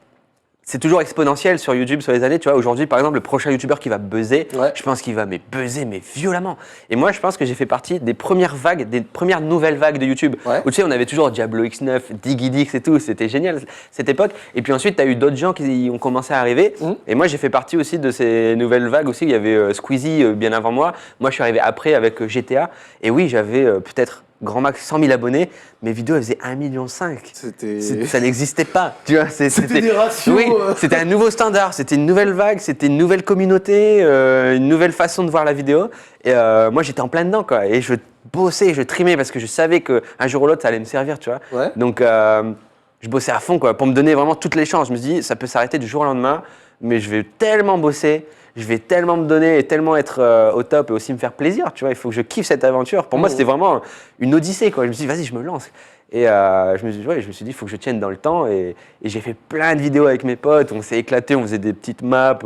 c'est toujours exponentiel sur YouTube sur les années. Tu vois, aujourd'hui, par exemple, le prochain YouTuber qui va buzzer, je pense qu'il va buzzer, mais violemment. Et moi, je pense que j'ai fait partie des premières vagues, des premières nouvelles vagues de YouTube. Ouais. Où tu sais, on avait toujours Diablo X9, DiggyDix et tout. C'était génial cette époque. Et puis ensuite, tu as eu d'autres gens qui ont commencé à arriver. Et moi, j'ai fait partie aussi de ces nouvelles vagues aussi. Il y avait Squeezie bien avant moi. Moi, je suis arrivé après avec GTA. Et oui, j'avais peut-être grand max 100 000 abonnés, mes vidéos elles faisaient 1,5 million. Ça n'existait pas, tu vois. C'était des ratios. Oui, c'était un nouveau standard, c'était une nouvelle vague, c'était une nouvelle communauté, une nouvelle façon de voir la vidéo. Et moi j'étais en plein dedans, quoi. Et je bossais, je trimais parce que je savais qu'un jour ou l'autre ça allait me servir, tu vois. Ouais. Donc je bossais à fond, quoi, pour me donner vraiment toutes les chances. Je me dis, ça peut s'arrêter du jour au lendemain. mais je vais tellement bosser, je vais tellement me donner et tellement être au top et aussi me faire plaisir, tu vois. Il faut que je kiffe cette aventure. Pour moi, c'était vraiment une odyssée, quoi. Je me suis dit, vas-y, je me lance. Et je me suis dit, il faut que je tienne dans le temps. Et j'ai fait plein de vidéos avec mes potes. On s'est éclatés, on faisait des petites maps.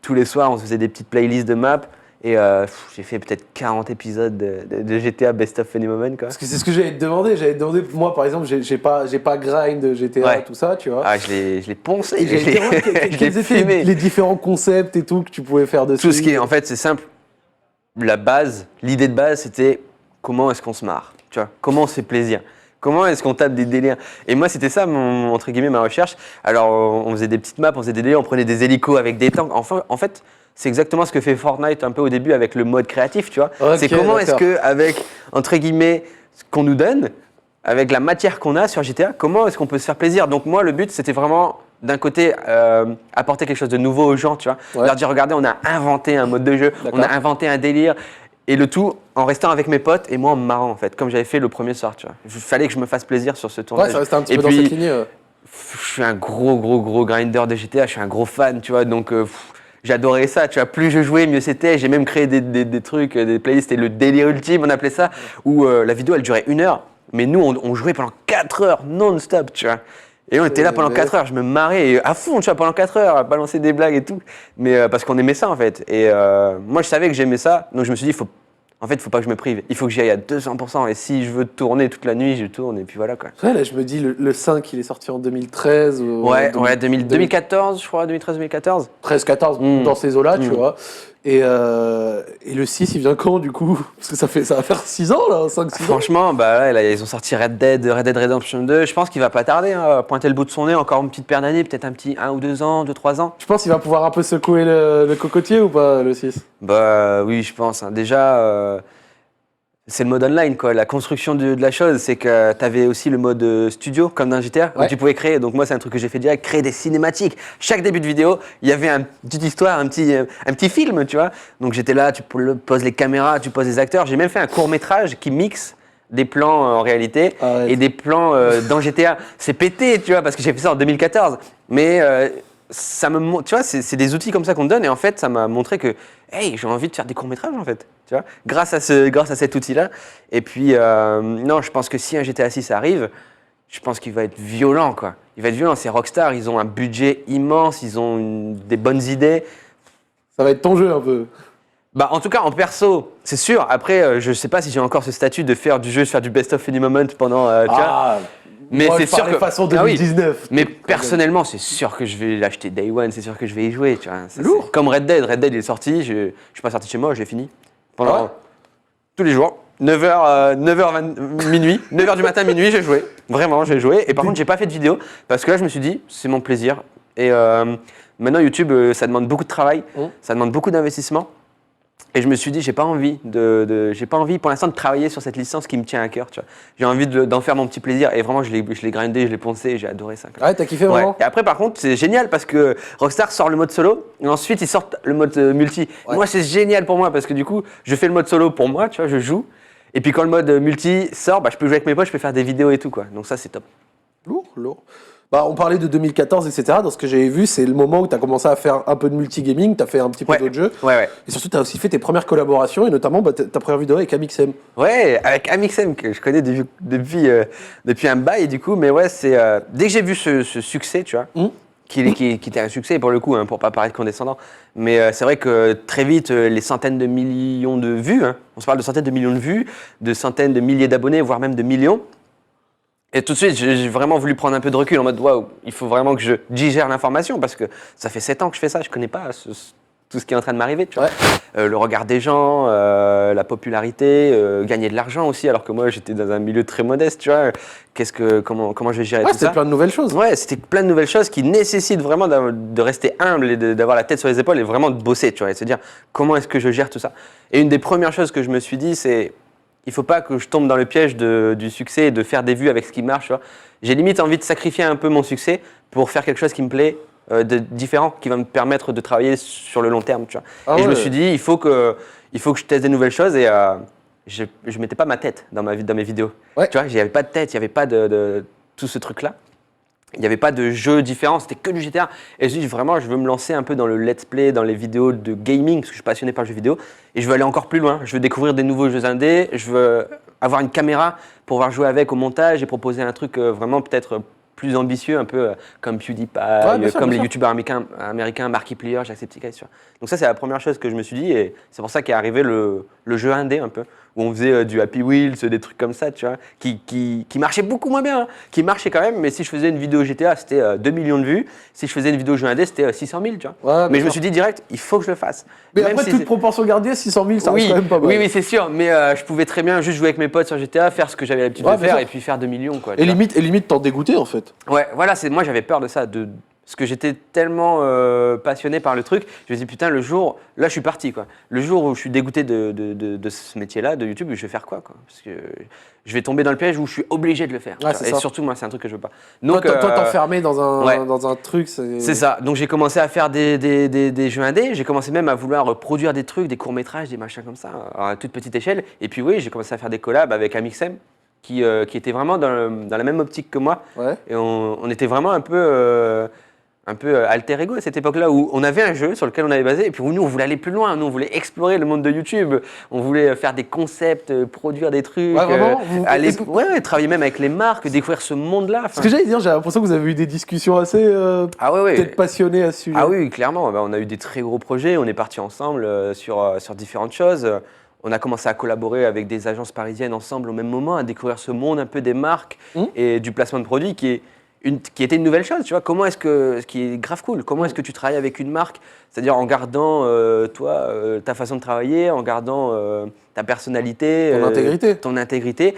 Tous les soirs, on se faisait des petites playlists de maps. Et j'ai fait peut-être 40 épisodes de GTA Best of Funny Moment, quoi. Parce que c'est ce que j'allais te demander. Moi, par exemple, j'ai pas grind GTA, tout ça, tu vois. Ah, je l'ai poncé. Et j'allais te demander quels étaient les différents concepts et tout que tu pouvais faire dessus. Tout ce qui est, en fait, c'est simple. La base, l'idée de base, c'était comment est-ce qu'on se marre, tu vois, comment on se fait plaisir. Comment est-ce qu'on tape des délires? Et moi, c'était ça, entre guillemets, ma recherche. Alors, on faisait des petites maps, on faisait des délires, on prenait des hélicos avec des tanks. Enfin, en fait, c'est exactement ce que fait Fortnite un peu au début avec le mode créatif, tu vois. Okay, c'est comment est-ce qu'avec, entre guillemets, ce qu'on nous donne, avec la matière qu'on a sur GTA, comment est-ce qu'on peut se faire plaisir? Donc moi, le but, c'était vraiment, d'un côté, apporter quelque chose de nouveau aux gens, tu vois. Ouais. Leur dire, regardez, on a inventé un mode de jeu, on a inventé un délire. Et le tout en restant avec mes potes et moi en me marrant en fait, comme j'avais fait le premier soir, tu vois. Il fallait que je me fasse plaisir sur ce tournage. Ouais, ça restait un petit peu dans cette lignée. Je suis un gros grinder de GTA, je suis un gros fan, tu vois, donc j'adorais ça, tu vois. Plus je jouais, mieux c'était. J'ai même créé des trucs, des playlists, c'était le délire ultime, on appelait ça, où la vidéo elle durait 1 heure, mais nous on jouait pendant 4 heures non-stop, tu vois. Et on était là pendant 4 heures, je me marrais à fond, tu vois, pendant 4 heures, à balancer des blagues et tout. Mais parce qu'on aimait ça, en fait. Et moi, je savais que j'aimais ça, donc je me suis dit, faut pas que je me prive. Il faut que j'y aille à 200%. Et si je veux tourner toute la nuit, je tourne, et puis voilà, quoi. Ouais, là, je me dis, le 5, il est sorti en 2013. Ouais, 2014, je crois, 2013-2014. 13-14, dans ces eaux-là, tu vois. Et le 6, il vient quand, du coup? Parce que ça va faire 6 ans, là, 5-6 ans. Franchement, bah, là, ils ont sorti Red Dead Redemption 2. Je pense qu'il va pas tarder, hein, pointer le bout de son nez, encore une petite paire d'années, peut-être un petit 1 ou 2 ans, 2-3 ans. Tu penses qu'il va pouvoir un peu secouer le cocotier ou pas, le 6? Bah oui, je pense. Hein. Déjà, c'est le mode online, quoi. La construction de la chose, c'est que tu avais aussi le mode studio, comme dans GTA, où tu pouvais créer. Donc moi, c'est un truc que j'ai fait direct, créer des cinématiques. Chaque début de vidéo, il y avait une petite histoire, un petit film, tu vois. Donc j'étais là, tu poses les caméras, tu poses les acteurs. J'ai même fait un court-métrage qui mixe des plans en réalité et des plans dans GTA. C'est pété, tu vois, parce que j'ai fait ça en 2014. Mais tu vois, c'est des outils comme ça qu'on te donne. Et en fait, ça m'a montré que, hey, j'ai envie de faire des courts-métrages, en fait. Tu vois, grâce à cet outil-là. Et puis, non, je pense que si un GTA 6 arrive, je pense qu'il va être violent, quoi. Il va être violent. C'est Rockstar, ils ont un budget immense, ils ont des bonnes idées. Ça va être ton jeu, un peu. Bah, en tout cas, en perso, c'est sûr. Après, je sais pas si j'ai encore ce statut de faire du jeu, de faire du best of any moment pendant. Mais c'est sûr que façon 2019. Oui. Mais personnellement, c'est sûr que je vais l'acheter Day One, c'est sûr que je vais y jouer. Tu vois. Lourd. Comme Red Dead il est sorti, je suis pas sorti de chez moi, je l'ai fini. Pendant tous les jours, 9h, minuit, 9h du matin, minuit, j'ai joué. Vraiment, j'ai joué. Et par contre, j'ai pas fait de vidéo parce que là, je me suis dit, c'est mon plaisir. Et maintenant, YouTube, ça demande beaucoup de travail, ça demande beaucoup d'investissement. Et je me suis dit, j'ai pas envie pour l'instant de travailler sur cette licence qui me tient à cœur. Tu vois. J'ai envie d'en faire mon petit plaisir. Et vraiment, je l'ai grindé, je l'ai poncé, j'ai adoré ça. Ouais, t'as kiffé vraiment. Et après, par contre, c'est génial parce que Rockstar sort le mode solo et ensuite ils sortent le mode multi. Ouais. Moi, c'est génial pour moi parce que du coup, je fais le mode solo pour moi, tu vois, je joue. Et puis quand le mode multi sort, bah, je peux jouer avec mes potes, je peux faire des vidéos et tout, quoi. Donc ça, c'est top. Lourd. Bah, on parlait de 2014, etc. Dans ce que j'avais vu, c'est le moment où tu as commencé à faire un peu de multigaming, tu as fait un petit peu d'autres jeux. Ouais. Et surtout, tu as aussi fait tes premières collaborations, et notamment ta première vidéo avec Amixem. Ouais, avec Amixem, que je connais depuis un bail, du coup. Mais ouais, c'est dès que j'ai vu ce succès, tu vois, qui était un succès pour le coup, hein, pour pas paraître condescendant. Mais c'est vrai que très vite, les centaines de millions de vues, hein, on se parle de centaines de millions de vues, de centaines de milliers d'abonnés, voire même de millions. Et tout de suite, j'ai vraiment voulu prendre un peu de recul en mode waouh, il faut vraiment que je digère l'information parce que ça fait 7 ans que je fais ça, je connais pas tout ce qui est en train de m'arriver, tu vois. Le regard des gens, la popularité, gagner de l'argent aussi, alors que moi j'étais dans un milieu très modeste, tu vois. Comment je vais gérer tout ça? C'était plein de nouvelles choses. Ouais, c'était plein de nouvelles choses qui nécessitent vraiment de rester humble et d'avoir la tête sur les épaules et vraiment de bosser, tu vois, et de se dire comment est-ce que je gère tout ça. Et une des premières choses que je me suis dit, c'est il faut pas que je tombe dans le piège du succès et de faire des vues avec ce qui marche. J'ai limite envie de sacrifier un peu mon succès pour faire quelque chose qui me plaît, de différent, qui va me permettre de travailler sur le long terme. Tu vois. Je me suis dit, il faut que je teste des nouvelles choses et je mettais pas ma tête dans mes vidéos. Tu vois, il n'y avait pas de tête, il n'y avait pas de tout ce truc-là. Il n'y avait pas de jeu différent, c'était que du GTA. Et je dis vraiment, je veux me lancer un peu dans le let's play, dans les vidéos de gaming, parce que je suis passionné par le jeu vidéo. Et je veux aller encore plus loin. Je veux découvrir des nouveaux jeux indés. Je veux avoir une caméra pour pouvoir jouer avec au montage et proposer un truc vraiment peut-être plus ambitieux, un peu comme PewDiePie, comme les youtubeurs américains, Markiplier, Jacksepticeye. Donc ça, c'est la première chose que je me suis dit. Et c'est pour ça qu'est arrivé le jeu indé un peu, où on faisait du Happy Wheels, des trucs comme ça, tu vois, qui marchaient beaucoup moins bien, hein, qui marchaient quand même, mais si je faisais une vidéo GTA, c'était 2 millions de vues, si je faisais une vidéo jeu indé, c'était 600 000, tu vois. Ouais, mais je me suis dit direct, il faut que je le fasse. Mais même après, si toute proportion gardée, 600 000, ça reste quand même pas mal. Oui, c'est sûr, mais je pouvais très bien juste jouer avec mes potes sur GTA, faire ce que j'avais l'habitude de faire, et puis faire 2 millions, quoi. Et limite t'en dégoûter, en fait. Ouais, voilà, moi j'avais peur de ça, parce que j'étais tellement passionné par le truc, je me dis putain, là je suis parti quoi. Le jour où je suis dégoûté de ce métier-là, de YouTube, je vais faire quoi Parce que je vais tomber dans le piège où je suis obligé de le faire. Et surtout, moi, c'est un truc que je veux pas. Donc, toi, t'enfermer dans un truc, c'est ça. Donc j'ai commencé à faire des jeux indés, j'ai commencé même à vouloir produire des trucs, des courts-métrages, des machins comme ça, à toute petite échelle. Et puis oui, j'ai commencé à faire des collabs avec Amixem, qui était vraiment dans la même optique que moi. Ouais. Et on était vraiment un peu alter ego à cette époque-là, où on avait un jeu sur lequel on avait basé, et puis nous, on voulait aller plus loin, nous, on voulait explorer le monde de YouTube, on voulait faire des concepts, produire des trucs, travailler même avec les marques, découvrir ce monde-là. Ce que j'allais dire, j'ai l'impression que vous avez eu des discussions assez peut-être passionnées à ce sujet. Ah oui, clairement, on a eu des très gros projets, on est partis ensemble sur différentes choses. On a commencé à collaborer avec des agences parisiennes ensemble au même moment, à découvrir ce monde un peu des marques et du placement de produits qui était une nouvelle chose, tu vois. Ce qui est grave cool, comment est-ce que tu travailles avec une marque, c'est-à-dire en gardant ta façon de travailler, en gardant ta personnalité, ton intégrité,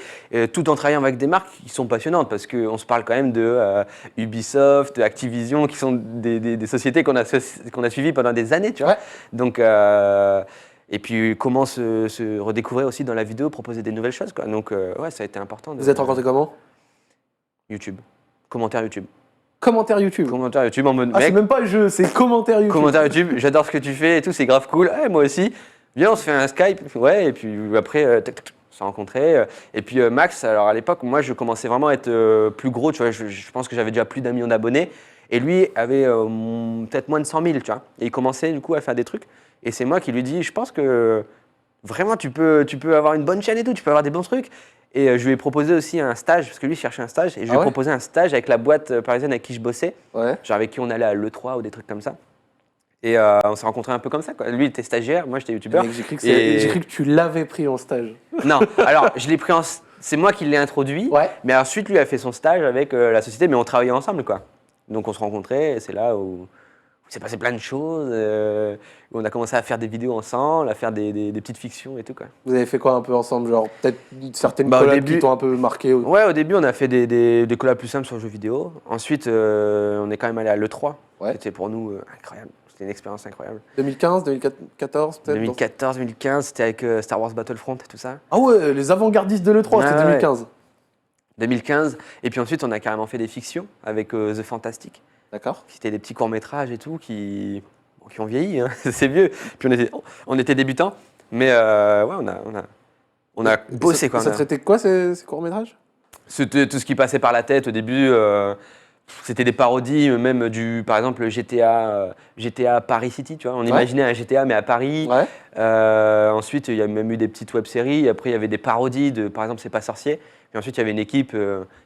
tout en travaillant avec des marques qui sont passionnantes, parce qu'on se parle quand même de Ubisoft, Activision, qui sont des sociétés qu'on a suivies pendant des années, tu vois. Ouais. Donc et puis comment se redécouvrir aussi dans la vidéo, proposer des nouvelles choses, quoi. Donc ça a été important. Vous êtes rencontrés comment? YouTube. Commentaire YouTube. Commentaire YouTube. Commentaire YouTube en mode mec. C'est même pas le jeu, c'est commentaire YouTube. Commentaire YouTube, j'adore ce que tu fais et tout, c'est grave cool. Moi aussi. Viens, on se fait un Skype. Ouais, et puis après, on s'est rencontrés. Et puis Max, alors à l'époque, moi je commençais vraiment à être plus gros, tu vois. Je pense que j'avais déjà plus d'1 million d'abonnés. Et lui avait peut-être moins de 100 000, tu vois. Et il commençait du coup à faire des trucs. Et c'est moi qui lui dis, je pense que vraiment tu peux avoir une bonne chaîne et tout, tu peux avoir des bons trucs. Et je lui ai proposé aussi un stage, parce que lui cherchait un stage, et je lui ai proposé un stage avec la boîte parisienne avec qui je bossais, genre avec qui on allait à l'E3 ou des trucs comme ça. Et on s'est rencontrés un peu comme ça, quoi. Lui il était stagiaire, moi j'étais youtubeur. J'ai cru que tu l'avais pris en stage. Non, alors je l'ai pris c'est moi qui l'ai introduit, mais ensuite lui a fait son stage avec la société, mais on travaillait ensemble, quoi. Donc on se rencontrait, et c'est là où il s'est passé plein de choses, où on a commencé à faire des vidéos ensemble, à faire des petites fictions et tout, quoi. Vous avez fait quoi un peu ensemble, genre peut-être certaines collabs qui t'ont un peu marqué Ouais, au début on a fait des collabs plus simples sur le jeu vidéo. Ensuite on est quand même allé à l'E3, c'était pour nous incroyable, c'était une expérience incroyable. 2015, 2014 peut-être 2014, 2015, c'était avec Star Wars Battlefront et tout ça. Ah ouais, les avant-gardistes de l'E3, c'était 2015. 2015, et puis ensuite on a carrément fait des fictions avec The Fantastic. D'accord. C'était des petits courts-métrages et tout qui ont vieilli, hein. C'est vieux. Puis on était débutants, mais on a bossé, quoi. Ça traitait de quoi ces courts-métrages? C'était tout ce qui passait par la tête au début. C'était des parodies, même par exemple, GTA Paris City, tu vois. On imaginait un GTA, mais à Paris. Ouais. Ensuite, il y a même eu des petites web-séries. Après, il y avait des parodies de, par exemple, C'est pas sorcier. Puis ensuite, il y avait une équipe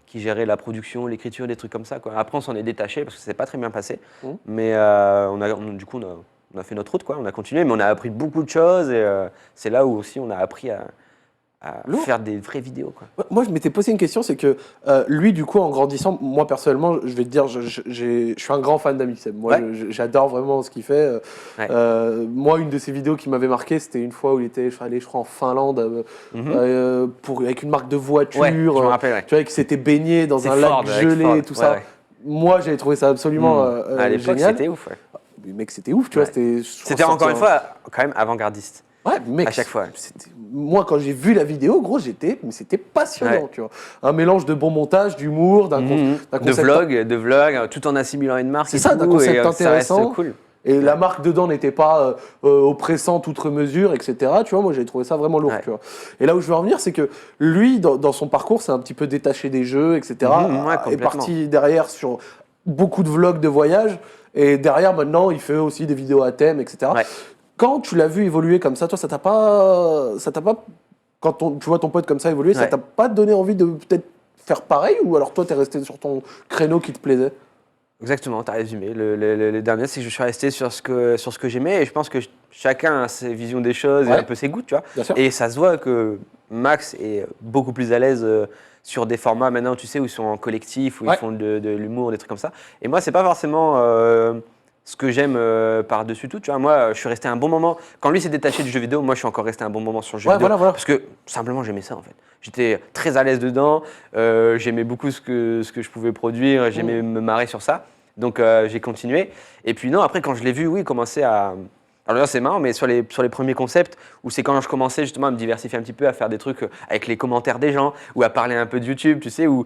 qui gérait la production, l'écriture, des trucs comme ça, quoi. Après, on s'en est détaché parce que ça s'est pas très bien passé. Mais du coup, on a fait notre route, quoi. On a continué, mais on a appris beaucoup de choses. Et c'est là où aussi on a appris à faire des vraies vidéos, quoi. Moi, je m'étais posé une question, c'est que lui, du coup, en grandissant, moi personnellement, je vais te dire, je suis un grand fan d'Amixem. Moi, j'adore vraiment ce qu'il fait. Moi, une de ses vidéos qui m'avait marqué, c'était une fois où il était allé, je crois, en Finlande avec une marque de voiture. Ouais, je me rappelle, tu vois, qui s'était baigné dans un lac gelé et tout ça. Moi, j'avais trouvé ça absolument à l'époque, génial. C'était ouf. Mais mec, c'était ouf, tu vois. C'était encore une fois quand même avant-gardiste. Ouais, mec, à chaque fois. Moi, quand j'ai vu la vidéo, gros, c'était passionnant, tu vois. Un mélange de bon montage, d'humour, d'un concept... de vlog, tout en assimilant une marque. C'est ça, d'un concept intéressant. Ça reste cool. Et la marque dedans n'était pas oppressante outre mesure, etc. Tu vois, moi, j'ai trouvé ça vraiment lourd, tu vois. Et là où je veux en venir, c'est que lui, dans son parcours, c'est un petit peu détaché des jeux, etc. Est parti derrière sur beaucoup de vlogs de voyage. Et derrière, maintenant, il fait aussi des vidéos à thème, etc. Ouais. Quand tu l'as vu évoluer comme ça, toi, ça t'a pas, quand tu vois ton pote comme ça évoluer, ça Ouais. t'a pas donné envie de peut-être faire pareil, ou alors toi, t'es resté sur ton créneau qui te plaisait? Exactement, tu as résumé. Le dernier, c'est que je suis resté sur ce que j'aimais et je pense que chacun a ses visions des choses et Ouais. un peu ses goûts, tu vois. Bien sûr. Et ça se voit que Max est beaucoup plus à l'aise sur des formats maintenant, tu sais, où ils sont en collectif, où Ouais. ils font de l'humour, des trucs comme ça. Et moi, c'est pas forcément ce que j'aime par-dessus tout, tu vois. Moi, je suis resté un bon moment. Quand lui s'est détaché du jeu vidéo, moi, je suis encore resté un bon moment sur le jeu Ouais, vidéo. voilà. Parce que simplement, j'aimais ça, en fait. J'étais très à l'aise dedans. J'aimais beaucoup ce que je pouvais produire. J'aimais me marrer sur ça. Donc j'ai continué. Et puis non, après quand je l'ai vu, oui, commencer à... Alors là c'est marrant, mais sur les premiers concepts, où c'est quand je commençais justement à me diversifier un petit peu, à faire des trucs avec les commentaires des gens, ou à parler un peu de YouTube, tu sais, où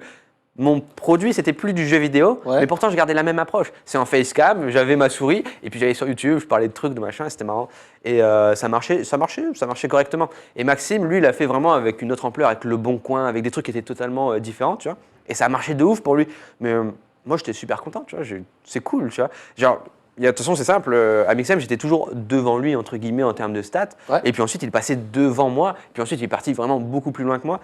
mon produit c'était plus du jeu vidéo, Ouais. mais pourtant je gardais la même approche. C'est en facecam, j'avais ma souris, et puis j'allais sur YouTube, je parlais de trucs, de machin, c'était marrant. Et ça marchait correctement. Et Maxime, lui, il a fait vraiment avec une autre ampleur, avec Le Bon Coin, avec des trucs qui étaient totalement différents, tu vois. Et ça a marché de ouf pour lui. Mais moi, j'étais super content, tu vois. C'est cool, tu vois. Genre, de toute façon, c'est simple. À Mixem, j'étais toujours devant lui, entre guillemets, en termes de stats. Ouais. Et puis ensuite, il passait devant moi. Puis ensuite, il est parti vraiment beaucoup plus loin que moi.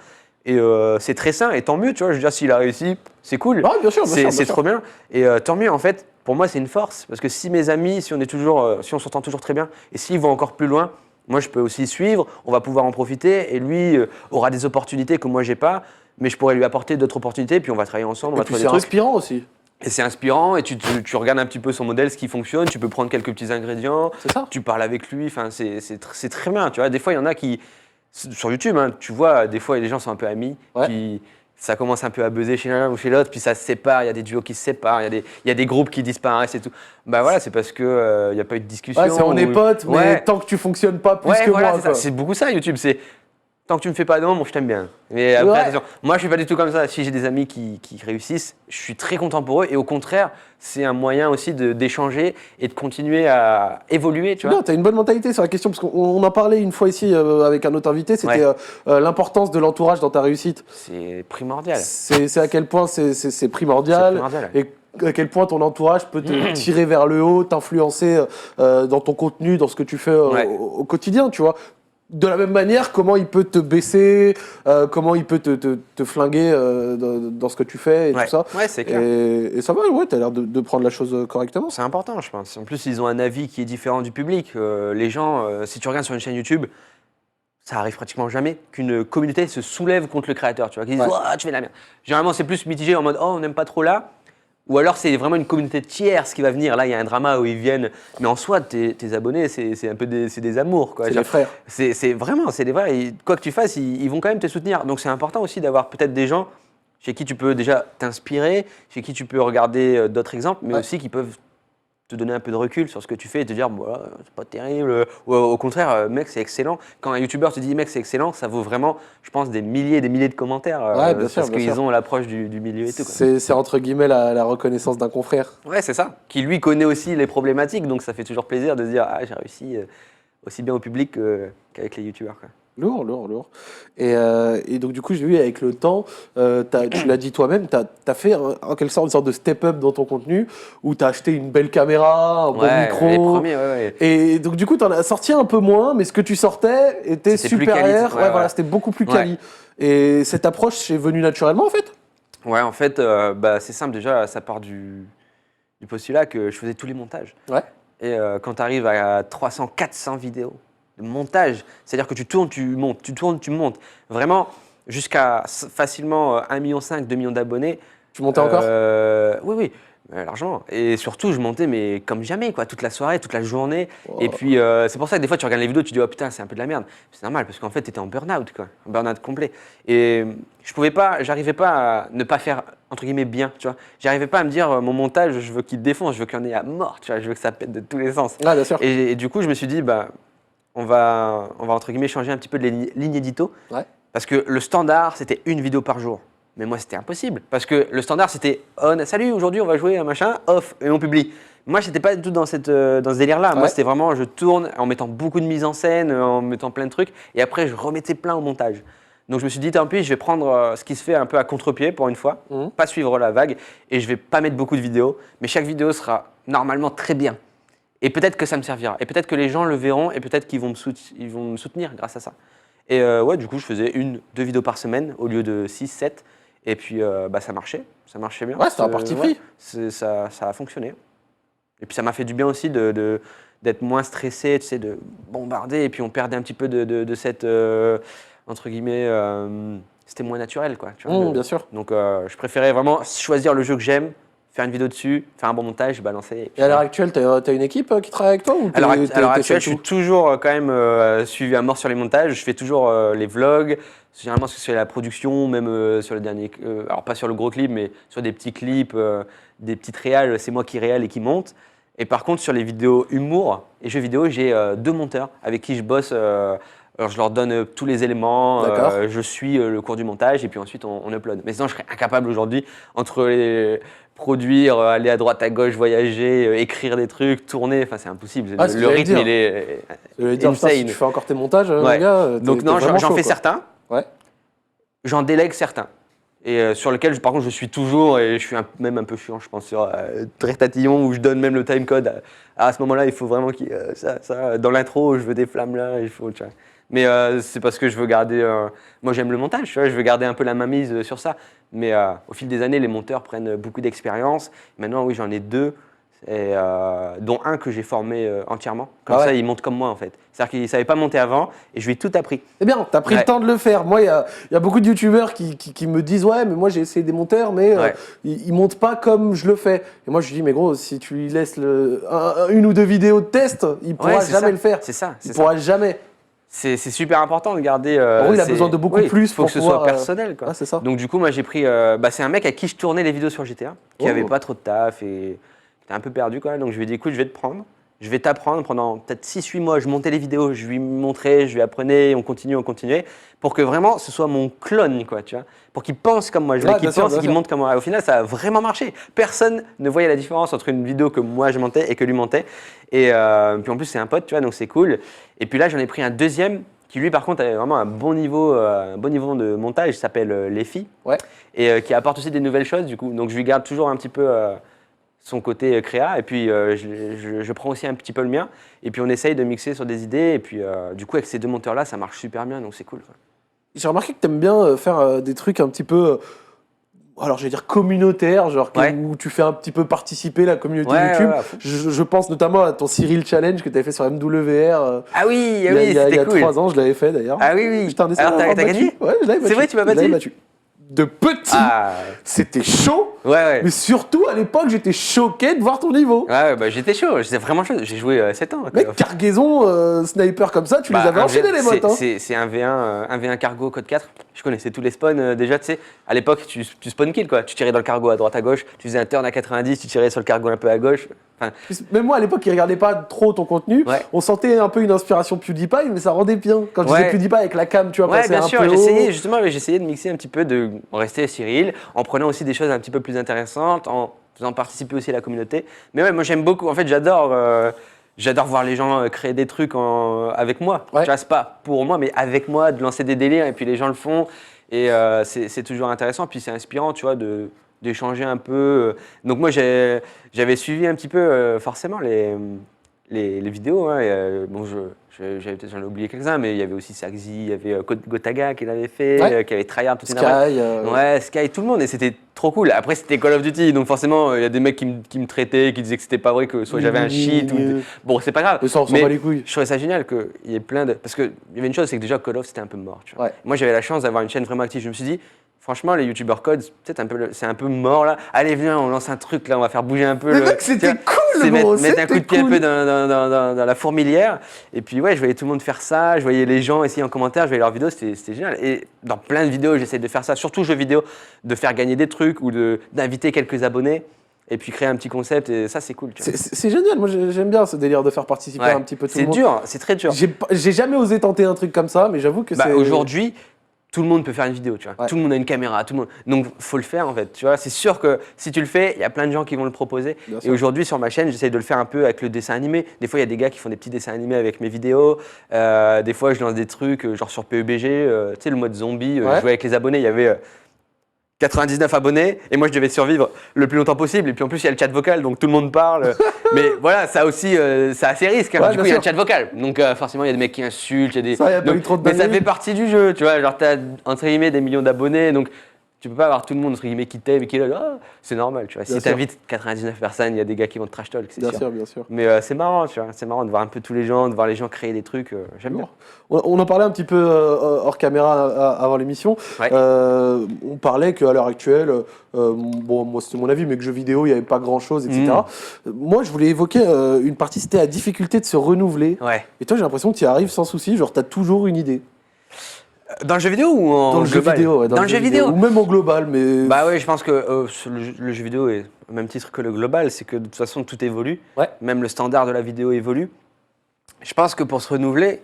Et c'est très sain. Et tant mieux, tu vois. Je veux dire, s'il a réussi, c'est cool. Ouais, bien sûr, bien sûr. C'est trop bien. Et tant mieux, en fait. Pour moi, c'est une force. Parce que si mes amis, si on s'entend toujours très bien, et s'ils vont encore plus loin, moi, je peux aussi suivre. On va pouvoir en profiter. Et lui aura des opportunités que moi, j'ai pas. Mais je pourrais lui apporter d'autres opportunités. Puis on va travailler ensemble. On Et va puis trouver c'est des trucs. inspirant aussi. Et c'est inspirant et tu regardes un petit peu son modèle, ce qui fonctionne, tu peux prendre quelques petits ingrédients, C'est ça. tu parles avec lui, enfin c'est très bien, tu vois. Des fois, il y en a qui, sur YouTube, hein, tu vois, des fois, les gens sont un peu amis, Ouais. puis ça commence un peu à buzzer chez l'un ou chez l'autre, puis ça se sépare, il y a des duos qui se séparent, il y a des groupes qui disparaissent et tout. Bah voilà, c'est parce que il n'y a pas eu de discussion. Ouais, c'est on est ou- potes, mais Ouais. tant que tu fonctionnes pas plus Ouais, que voilà, moi, c'est ça. quoi. C'est beaucoup ça, YouTube. C'est tant que tu me fais pas d'ombre, je t'aime bien. Mais après, Ouais. attention, moi, je suis pas du tout comme ça. Si j'ai des amis qui réussissent, je suis très content pour eux. Et au contraire, c'est un moyen aussi d'échanger et de continuer à évoluer, tu C'est vois. bien, t'as une bonne mentalité sur la question, parce qu'on en parlait une fois ici avec un autre invité, c'était Ouais. l'importance de l'entourage dans ta réussite. C'est primordial. C'est à quel point c'est C'est primordial, primordial. et à quel point ton entourage peut te tirer vers le haut, t'influencer dans ton contenu, dans ce que tu fais Ouais. au quotidien, tu vois. De la même manière, comment il peut te baisser, comment il peut te flinguer dans ce que tu fais et Ouais. tout ça. Ouais, c'est clair. Et ça va, ouais, t'as l'air de prendre la chose correctement. C'est important, je pense. En plus, ils ont un avis qui est différent du public. Les gens, si tu regardes sur une chaîne YouTube, ça arrive pratiquement jamais qu'une communauté se soulève contre le créateur, tu vois, qu'ils disent Ouais. oh, tu fais de la merde. Généralement, c'est plus mitigé en mode oh, on n'aime pas trop là. Ou alors, c'est vraiment une communauté tierce qui va venir. Là, il y a un drama où ils viennent. Mais en soi, tes abonnés, c'est un peu des amours, quoi. C'est Genre, les frères. c'est vraiment, c'est des vrais. Quoi que tu fasses, ils vont quand même te soutenir. Donc, c'est important aussi d'avoir peut-être des gens chez qui tu peux déjà t'inspirer, chez qui tu peux regarder d'autres exemples, mais Ouais. aussi qui peuvent te donner un peu de recul sur ce que tu fais et te dire, voilà, c'est pas terrible. Ou au contraire, mec, c'est excellent. Quand un youtubeur te dit, mec, c'est excellent, ça vaut vraiment, je pense, des milliers et des milliers de commentaires. Ouais, bien sûr, parce bien qu'ils sûr. ont l'approche du milieu et tout, quoi. C'est entre guillemets la reconnaissance d'un confrère. Ouais, c'est ça. Qui lui connaît aussi les problématiques, donc ça fait toujours plaisir de se dire, ah, j'ai réussi aussi bien au public qu'avec les youtubeurs, quoi. Lourd, lourd, lourd. Et donc, du coup, j'ai vu avec le temps, tu l'as dit toi-même, tu as fait en quelque sorte une sorte de step-up dans ton contenu où tu as acheté une belle caméra, un bon Ouais, micro. les premiers, ouais. Et donc, du coup, tu en as sorti un peu moins, mais ce que tu sortais était C'était plus supérieur. quali, ouais, Voilà, ouais. c'était beaucoup plus Ouais. quali. Et cette approche est venue naturellement, en fait. Ouais, en fait, c'est simple déjà, ça part du postulat que je faisais tous les montages. Ouais. Et quand tu arrives à 300, 400 vidéos de montage, c'est-à-dire que tu tournes, tu montes, tu tournes, tu montes. Vraiment, jusqu'à facilement 1,5 million, 2 millions d'abonnés. Tu montais encore Oui, largement. Et surtout, je montais, mais comme jamais, quoi, toute la soirée, toute la journée. Wow. Et puis, c'est pour ça que des fois, tu regardes les vidéos, tu dis, oh putain, c'est un peu de la merde. C'est normal, parce qu'en fait, tu étais en burn-out, quoi. Un burn-out complet. Et j'arrivais pas à ne pas faire, entre guillemets, bien, tu vois. J'arrivais pas à me dire, mon montage, je veux qu'il te défonce, je veux qu'il y en ait à mort, tu vois, je veux que ça pète de tous les sens. Ah, bien sûr. Et du coup, je me suis dit, on va entre guillemets changer un petit peu de ligne édito. Ouais. Parce que le standard, c'était une vidéo par jour. Mais moi, c'était impossible. Parce que le standard, c'était on, salut, aujourd'hui, on va jouer un machin, off, et on publie. Moi, j'étais pas du tout dans ce délire-là. Moi, Ouais. c'était vraiment, je tourne en mettant beaucoup de mise en scène, en mettant plein de trucs, et après, je remettais plein au montage. Donc je me suis dit, tant pis, je vais prendre ce qui se fait un peu à contre-pied pour une fois, pas suivre la vague, et je vais pas mettre beaucoup de vidéos, mais chaque vidéo sera normalement très bien. Et peut-être que ça me servira, et peut-être que les gens le verront, et peut-être qu'ils vont me soutenir grâce à ça. Et ouais, du coup, je faisais 1-2 vidéos par semaine au lieu de 6-7, et puis ça marchait bien. Ouais, c'était un parti pris. Ça a fonctionné. Et puis ça m'a fait du bien aussi d'être moins stressé, tu sais, de bombarder, et puis on perdait un petit peu de cette, entre guillemets, c'était moins naturel, quoi. Tu vois, Bien sûr. Donc je préférais vraiment choisir le jeu que j'aime, faire une vidéo dessus, faire un bon montage, balancer. Et à l'heure actuelle, t'as une équipe qui travaille avec toi ou À l'heure actuelle, je suis toujours quand même suivi à mort sur les montages. Je fais toujours les vlogs. Généralement, c'est la production, même sur le dernier. Alors, pas sur le gros clip, mais sur des petits clips, des petites réals. C'est moi qui réal et qui monte. Et par contre, sur les vidéos humour et jeux vidéo, j'ai 2 monteurs avec qui je bosse. Alors, je leur donne tous les éléments. Je suis le cours du montage et puis ensuite, on upload. Mais sinon, je serais incapable aujourd'hui entre les produire, aller à droite, à gauche, voyager, écrire des trucs, tourner, enfin c'est impossible. Le rythme, il est insane. Si tu fais encore tes montages, ouais. gars, donc non, j'en fais certains. Ouais. J'en délègue certains. Et sur lesquels, par contre, je suis toujours, et je suis même un peu chiant, je pense, sur très tatillon, où je donne même le timecode. À ce moment-là, il faut vraiment qu'il ça, dans l'intro, je veux des flammes là, il faut, tu vois. Mais c'est parce que je veux garder. Moi, j'aime le montage, tu vois, je veux garder un peu la mainmise sur ça. Mais au fil des années, les monteurs prennent beaucoup d'expérience. Maintenant, oui, j'en ai 2, dont un que j'ai formé entièrement. Comme ça, il monte comme moi, en fait. C'est-à-dire qu'il ne savait pas monter avant et je lui ai tout appris. Eh bien, tu as pris le temps de le faire. Moi, il y a beaucoup de youtubeurs qui me disent « Ouais, mais moi, j'ai essayé des monteurs, mais ils ne montent pas comme je le fais. » Et moi, je lui dis « Mais gros, si tu lui laisses une ou 2 vidéos de test, il ne pourra jamais le faire. C'est ça. Il ne pourra jamais. » C'est super important de garder. Oui, il a besoin de beaucoup plus pour que ce soit personnel. Quoi. Ah, c'est ça. Donc du coup, moi j'ai pris. C'est un mec à qui je tournais les vidéos sur GTA, qui avait pas trop de taf et qui était un peu perdu quoi. Donc je lui ai dit écoute, je vais te prendre, je vais t'apprendre pendant peut-être 6-8 mois. Je montais les vidéos, je lui montrais, je lui apprenais, on continuait, pour que vraiment ce soit mon clone quoi, tu vois, pour qu'il pense comme moi. Je voulais qu'il pense et qu'il monte comme moi. Et au final, ça a vraiment marché. Personne ne voyait la différence entre une vidéo que moi je montais et que lui montait. Et puis en plus c'est un pote, tu vois, donc c'est cool. Et puis là, j'en ai pris un deuxième qui lui, par contre, avait vraiment un bon niveau de montage. Il s'appelle Lefi et qui apporte aussi des nouvelles choses, du coup. Donc je lui garde toujours un petit peu son côté créa et puis je prends aussi un petit peu le mien. Et puis on essaye de mixer sur des idées. Et puis du coup, avec ces 2 monteurs-là, ça marche super bien, donc c'est cool. Quoi. J'ai remarqué que tu aimes bien faire des trucs un petit peu. Alors, je vais dire communautaire, genre où tu fais un petit peu participer la communauté YouTube. Je pense notamment à ton Cyril Challenge que tu avais fait sur MWR. Ah oui, c'était cool. Il y a 3 ans, je l'avais fait d'ailleurs. Ah oui. Putain, alors, t'as gagné ? Ouais, je l'avais battu. C'est vrai, tu m'as battu ? De petit, c'était chaud. Mais surtout, à l'époque, j'étais choqué de voir ton niveau. Ouais, bah, j'étais chaud, j'étais vraiment chaud. J'ai joué 7 ans. Mec, cargaison, sniper comme ça, tu les avais enchaînés les modes. C'est un V1 cargo code 4. Je connaissais tous les spawns déjà, tu sais. À l'époque, tu spawn kill quoi. Tu tirais dans le cargo à droite à gauche, tu faisais un turn à 90, tu tirais sur le cargo un peu à gauche. Enfin... Même moi à l'époque, qui regardais pas trop ton contenu, on sentait un peu une inspiration PewDiePie, mais ça rendait bien. Quand je disais PewDiePie avec la cam, tu vois, passer bien un sûr, peu j'essayais de mixer un petit peu, de rester Cyril, en prenant aussi des choses un petit peu plus intéressantes, en faisant participer aussi à la communauté. Mais ouais, moi j'aime beaucoup, en fait j'adore voir les gens créer des trucs avec moi. Tu vois, c'est pas pour moi, mais avec moi, de lancer des délires, et puis les gens le font. Et c'est toujours intéressant, puis c'est inspirant, tu vois, d'échanger un peu. Donc moi, j'avais suivi un petit peu forcément les vidéos. Hein, bon, j'en ai oublié quelques-uns, mais il y avait aussi Saxi, il y avait Gotaga qui l'avait fait, qui avait tryhard toute Sky. Sky, tout le monde, et c'était trop cool. Après, c'était Call of Duty, donc forcément, il y a des mecs qui me traitaient, qui disaient que c'était pas vrai, que soit j'avais un cheat, bon, c'est pas grave. Mais ça, on s'en bat les couilles. Je trouvais ça génial qu'il y ait plein de... Parce qu'il y avait une chose, c'est que déjà, Call of, c'était un peu mort, tu vois. Moi, j'avais la chance d'avoir une chaîne vraiment active. Je me suis dit, franchement, les youtubeurs codes, c'est un peu mort là. Allez, viens, on lance un truc là, on va faire bouger un peu. Mais mec, c'était cool, mettre un coup de pied un peu dans la fourmilière. Et puis ouais, je voyais tout le monde faire ça, je voyais les gens essayer en commentaire, je voyais leurs vidéos, c'était génial. Et dans plein de vidéos, j'essaie de faire ça, surtout jeux vidéo, de faire gagner des trucs ou d'inviter quelques abonnés. Et puis créer un petit concept, et ça c'est cool. C'est génial, moi j'aime bien ce délire de faire participer un petit peu tout le monde. C'est dur, c'est très dur. J'ai jamais osé tenter un truc comme ça, mais j'avoue que c'est... Aujourd'hui, tout le monde peut faire une vidéo, tu vois. Ouais. Tout le monde a une caméra, tout le monde. Donc, faut le faire en fait, tu vois. C'est sûr que si tu le fais, il y a plein de gens qui vont le proposer. Bien Et sûr. aujourd'hui, sur ma chaîne, j'essaye de le faire un peu avec le dessin animé. Des fois, il y a des gars qui font des petits dessins animés avec mes vidéos. Des fois, je lance des trucs, genre sur PUBG, tu sais, le mode zombie. Je Ouais. jouais avec les abonnés, il y avait 99 abonnés et moi je devais survivre le plus longtemps possible. Et puis en plus, il y a le chat vocal, donc tout le monde parle. Mais voilà, ça aussi, ça a ses risques. Hein. Ouais, Du coup, bien il y a le sûr. chat vocal. Donc forcément, il y a des mecs qui insultent. Il y a des... Ça, il y a pas donc- eu trop de mais ça dingueries. fait partie du jeu, tu vois. Genre, t'as entre guillemets des millions d'abonnés, donc tu peux pas avoir tout le monde entre guillemets qui t'aime et qui est là. Ah, c'est normal, tu vois. Bien Si sûr. t'invites 99 personnes, il y a des gars qui vont te trash talk, c'est Bien sûr. sûr, bien sûr. Mais c'est marrant, tu vois. C'est marrant de voir un peu tous les gens, de voir les gens créer des trucs. J'aime bien. On en parlait un petit peu hors caméra avant l'émission. Ouais. On parlait qu'à l'heure actuelle, bon, moi c'était mon avis, mais que jeux vidéo, il n'y avait pas grand-chose, etc. Moi, je voulais évoquer une partie, c'était la difficulté de se renouveler. Ouais. Et toi, j'ai l'impression que tu y arrives sans souci, genre tu as toujours une idée. Dans le jeu vidéo ou en Dans le jeu global? vidéo, ouais, Dans le jeu vidéo. Ou même en global, mais. Bah ouais, je pense que le jeu vidéo est au même titre que le global, c'est que de toute façon tout évolue, Ouais. même le standard de la vidéo évolue. Je pense que pour se renouveler,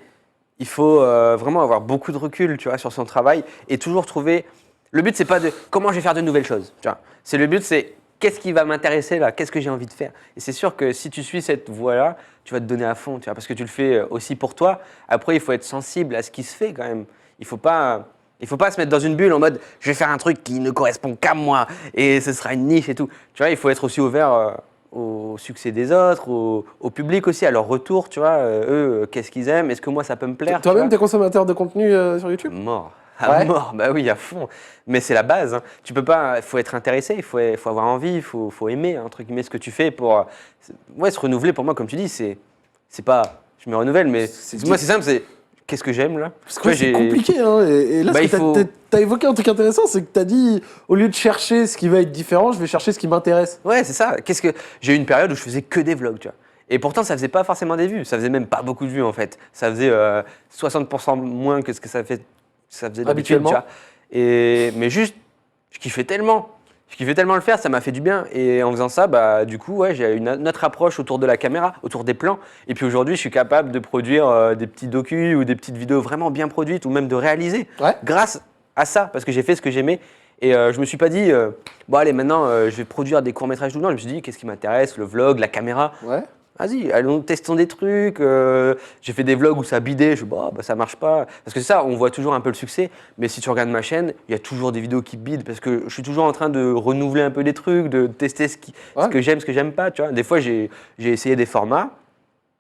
il faut vraiment avoir beaucoup de recul, tu vois, sur son travail et toujours trouver. Le but c'est pas de comment je vais faire de nouvelles choses, tu vois. C'est le but c'est qu'est-ce qui va m'intéresser là, qu'est-ce que j'ai envie de faire. Et c'est sûr que si tu suis cette voie-là, tu vas te donner à fond, tu vois, parce que tu le fais aussi pour toi. Après, il faut être sensible à ce qui se fait quand même. Il faut pas se mettre dans une bulle en mode je vais faire un truc qui ne correspond qu'à moi et ce sera une niche et tout. Tu vois, il faut être aussi ouvert au succès des autres, au public aussi, à leur retour, tu vois. Eux, qu'est-ce qu'ils aiment? Est-ce que moi ça peut me plaire? Toi-même, tu t'es consommateur de contenu sur YouTube? mort. À Ouais. mort, bah oui, à fond. Mais c'est la base. Hein. Tu peux pas, il faut être intéressé, il faut avoir envie, il faut aimer entre guillemets ce que tu fais pour, ouais, se renouveler. Pour moi, comme tu dis, c'est pas, je me renouvelle, mais moi c'est simple, c'est qu'est-ce que j'aime là? Parce Tu que vois, c'est compliqué, hein. Et là, Bah, ce que t'as évoqué un truc intéressant, c'est que t'as dit, au lieu de chercher ce qui va être différent, je vais chercher ce qui m'intéresse. Ouais, c'est ça. J'ai eu une période où je faisais que des vlogs, tu vois. Et pourtant, ça faisait pas forcément des vues. Ça faisait même pas beaucoup de vues en fait. Ça faisait 60% moins que ce que ça faisait d'habitude, tu Habituellement. vois. Mais juste, je kiffais tellement. Je kiffais tellement le faire, ça m'a fait du bien. Et en faisant ça, bah, du coup, ouais, j'ai une autre approche autour de la caméra, autour des plans. Et puis aujourd'hui, je suis capable de produire des petits docus ou des petites vidéos vraiment bien produites ou même de réaliser Ouais. grâce à ça, parce que j'ai fait ce que j'aimais. Et je me suis pas dit, bon allez, maintenant je vais produire des courts-métrages tout le temps. Je me suis dit, qu'est-ce qui m'intéresse? Le vlog, la caméra. Ouais. Vas-y, allons, testons des trucs. J'ai fait des vlogs où ça bidait, je me suis dit, bah, ça marche pas. Parce que c'est ça, on voit toujours un peu le succès, mais si tu regardes ma chaîne, il y a toujours des vidéos qui bident parce que je suis toujours en train de renouveler un peu des trucs, de tester ce que j'aime, ce que j'aime pas. Tu vois. Des fois, j'ai essayé des formats,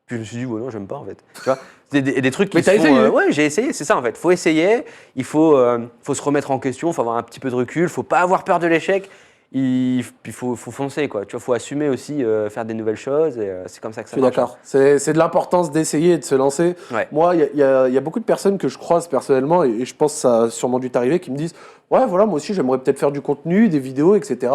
puis je me suis dit, ouais, non, j'aime pas en fait. Tu vois. Des trucs qui Mais t'as se font, essayé ouais, j'ai essayé, c'est ça en fait. Faut essayer, il faut se remettre en question, faut avoir un petit peu de recul, faut pas avoir peur de l'échec. Il faut foncer, quoi. Tu vois, faut assumer aussi, faire des nouvelles choses, et c'est comme ça que Je ça suis marche. d'accord. C'est de l'importance d'essayer et de se lancer. Ouais. Moi, il y a beaucoup de personnes que je croise personnellement, et je pense que ça a sûrement dû t'arriver, qui me disent ouais, voilà, moi aussi, j'aimerais peut-être faire du contenu, des vidéos, etc.